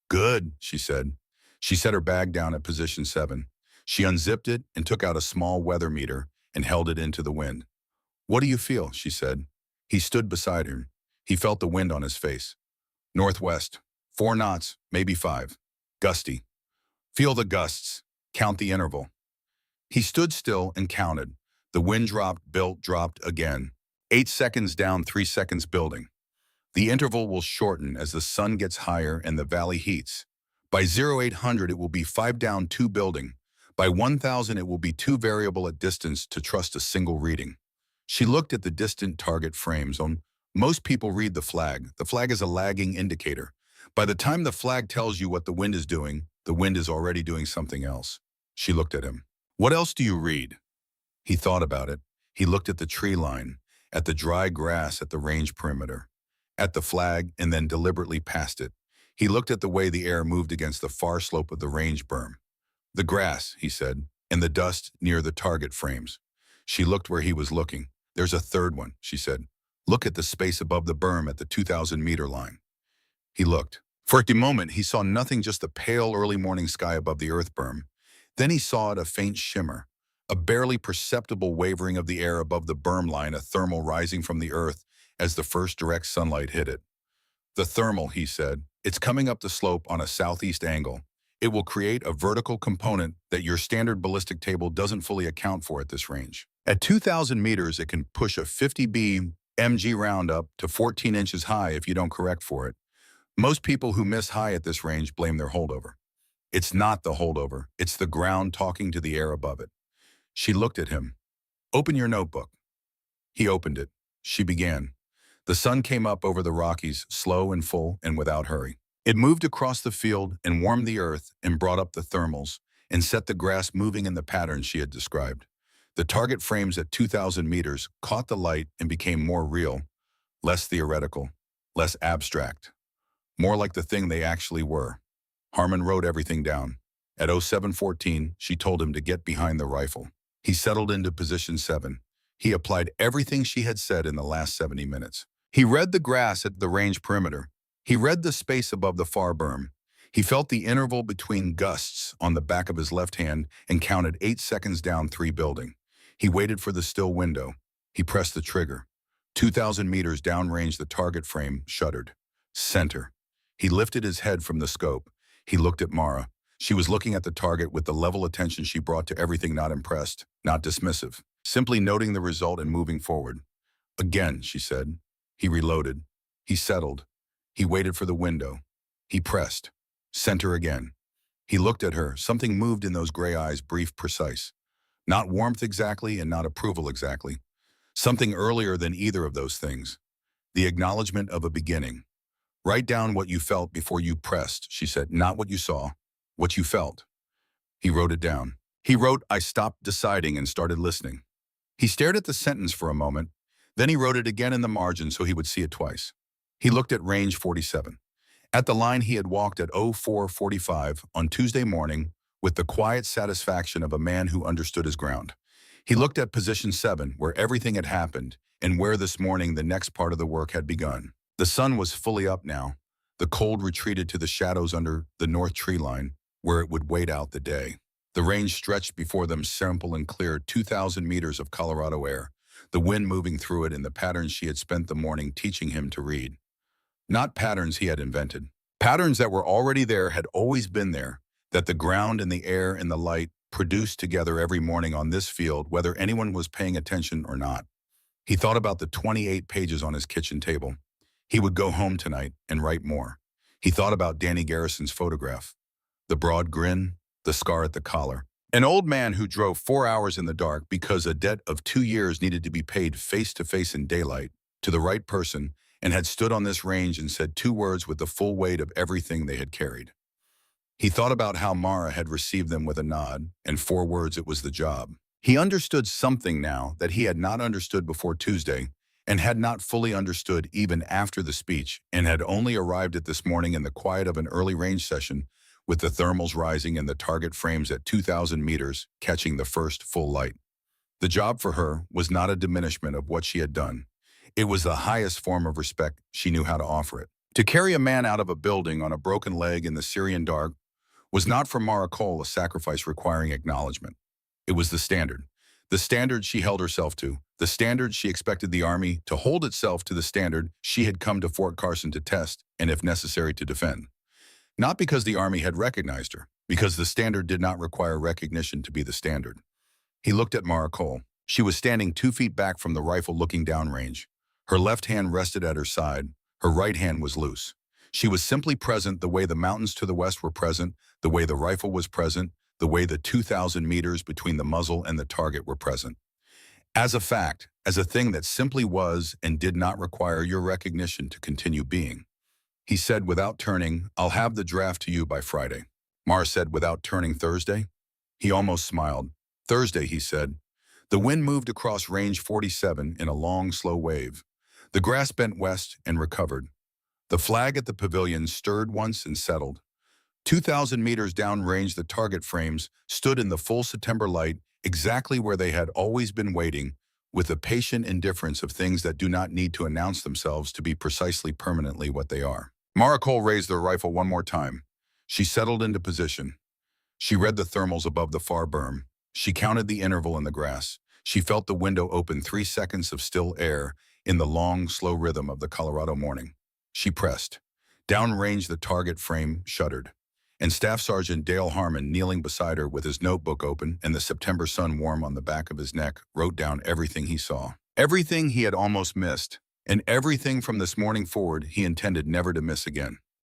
Speaker 3: "Good," she said. She set her bag down at position 7. She unzipped it and took out a small weather meter and held it into the wind. "What do you feel?" she said. He stood beside her. He felt the wind on his face. "Northwest. 4 knots, maybe 5. Gusty." "Feel the gusts. Count the interval." He stood still and counted. The wind dropped, built, dropped again. 8 seconds down, 3 seconds building. The interval will shorten as the sun gets higher and the valley heats. By 0800, it will be 5 down, 2 building. By 1000, it will be too variable at distance to trust a single reading. She looked at the distant target frames. Most people read the flag. The flag is a lagging indicator. By the time the flag tells you what the wind is doing, the wind is already doing something else. She looked at him. "What else do you read?" He thought about it. He looked at the tree line, at the dry grass at the range perimeter, at the flag, and then deliberately passed it. He looked at the way the air moved against the far slope of the range berm. "The grass," he said, "and the dust near the target frames." She looked where he was looking. "There's a third one," she said. "Look at the space above the berm at the 2,000-meter line." He looked. For a moment, he saw nothing, just the pale early morning sky above the earth berm. Then he saw it, a faint shimmer, a barely perceptible wavering of the air above the berm line, a thermal rising from the earth as the first direct sunlight hit it. "The thermal," he said. "It's coming up the slope on a southeast angle. It will create a vertical component that your standard ballistic table doesn't fully account for at this range. At 2,000 meters, it can push a 50 MG round up to 14 inches high if you don't correct for it. Most people who miss high at this range blame their holdover. It's not the holdover. It's the ground talking to the air above it." She looked at him. "Open your notebook." He opened it. She began. The sun came up over the Rockies, slow and full and without hurry. It moved across the field and warmed the earth and brought up the thermals and set the grass moving in the pattern she had described. The target frames at 2,000 meters caught the light and became more real, less theoretical, less abstract, more like the thing they actually were. Harmon wrote everything down. At 0714, she told him to get behind the rifle. He settled into position 7. He applied everything she had said in the last 70 minutes. He read the grass at the range perimeter. He read the space above the far berm. He felt the interval between gusts on the back of his left hand and counted 8 seconds down, 3 building. He waited for the still window. He pressed the trigger. 2,000 meters downrange, the target frame shuddered. Center. He lifted his head from the scope. He looked at Mara. She was looking at the target with the level attention she brought to everything, not impressed, not dismissive, simply noting the result and moving forward. "Again," she said. He reloaded. He settled. He waited for the window. He pressed. Center again. He looked at her. Something moved in those gray eyes, brief, precise. Not warmth exactly and not approval exactly. Something earlier than either of those things. The acknowledgement of a beginning. "Write down what you felt before you pressed," she said. "Not what you saw, what you felt." He wrote it down. He wrote, "I stopped deciding and started listening." He stared at the sentence for a moment. Then he wrote it again in the margin so he would see it twice. He looked at range 47. At the line he had walked at 04:45 on Tuesday morning with the quiet satisfaction of a man who understood his ground. He looked at position 7, where everything had happened and where this morning the next part of the work had begun. The sun was fully up now. The cold retreated to the shadows under the north tree line, where it would wait out the day. The range stretched before them, simple and clear, 2,000 meters of Colorado air, the wind moving through it in the patterns she had spent the morning teaching him to read. Not patterns he had invented. Patterns that were already there, had always been there, that the ground and the air and the light produced together every morning on this field, whether anyone was paying attention or not. He thought about the 28 pages on his kitchen table. He would go home tonight and write more. He thought about Danny Garrison's photograph, the broad grin, the scar at the collar. An old man who drove 4 hours in the dark because a debt of 2 years needed to be paid face-to-face in daylight to the right person, and had stood on this range and said 2 words with the full weight of everything they had carried. He thought about how Mara had received them with a nod, and 4 words: it was the job. He understood something now that he had not understood before Tuesday, and had not fully understood even after the speech, and had only arrived at this morning in the quiet of an early range session, with the thermals rising and the target frames at 2,000 meters catching the first full light. The job for her was not a diminishment of what she had done. It was the highest form of respect she knew how to offer it. To carry a man out of a building on a broken leg in the Syrian dark was not for Mara Cole a sacrifice requiring acknowledgement. It was the standard she held herself to, the standard she expected the Army to hold itself to, the standard she had come to Fort Carson to test and, if necessary, to defend. Not because the Army had recognized her, because the standard did not require recognition to be the standard. He looked at Mara Cole. She was standing 2 feet back from the rifle, looking downrange. Her left hand rested at her side. Her right hand was loose. She was simply present, the way the mountains to the west were present, the way the rifle was present, the way the 2,000 meters between the muzzle and the target were present. As a fact, as a thing that simply was and did not require your recognition to continue being. He said without turning, "I'll have the draft to you by Friday." Mara said without turning, "Thursday?" He almost smiled. "Thursday," he said. The wind moved across range 47 in a long, slow wave. The grass bent west and recovered. The flag at the pavilion stirred once and settled. 2,000 meters downrange, the target frames stood in the full September light, exactly where they had always been waiting, with the patient indifference of things that do not need to announce themselves to be precisely permanently what they are. Mara Cole raised the rifle one more time. She settled into position. She read the thermals above the far berm. She counted the interval in the grass. She felt the window open, 3 seconds of still air in the long, slow rhythm of the Colorado morning. She pressed. Downrange, the target frame shuddered, and Staff Sergeant Dale Harmon, kneeling beside her with his notebook open and the September sun warm on the back of his neck, wrote down everything he saw. Everything he had almost missed, and everything from this morning forward he intended never to miss again.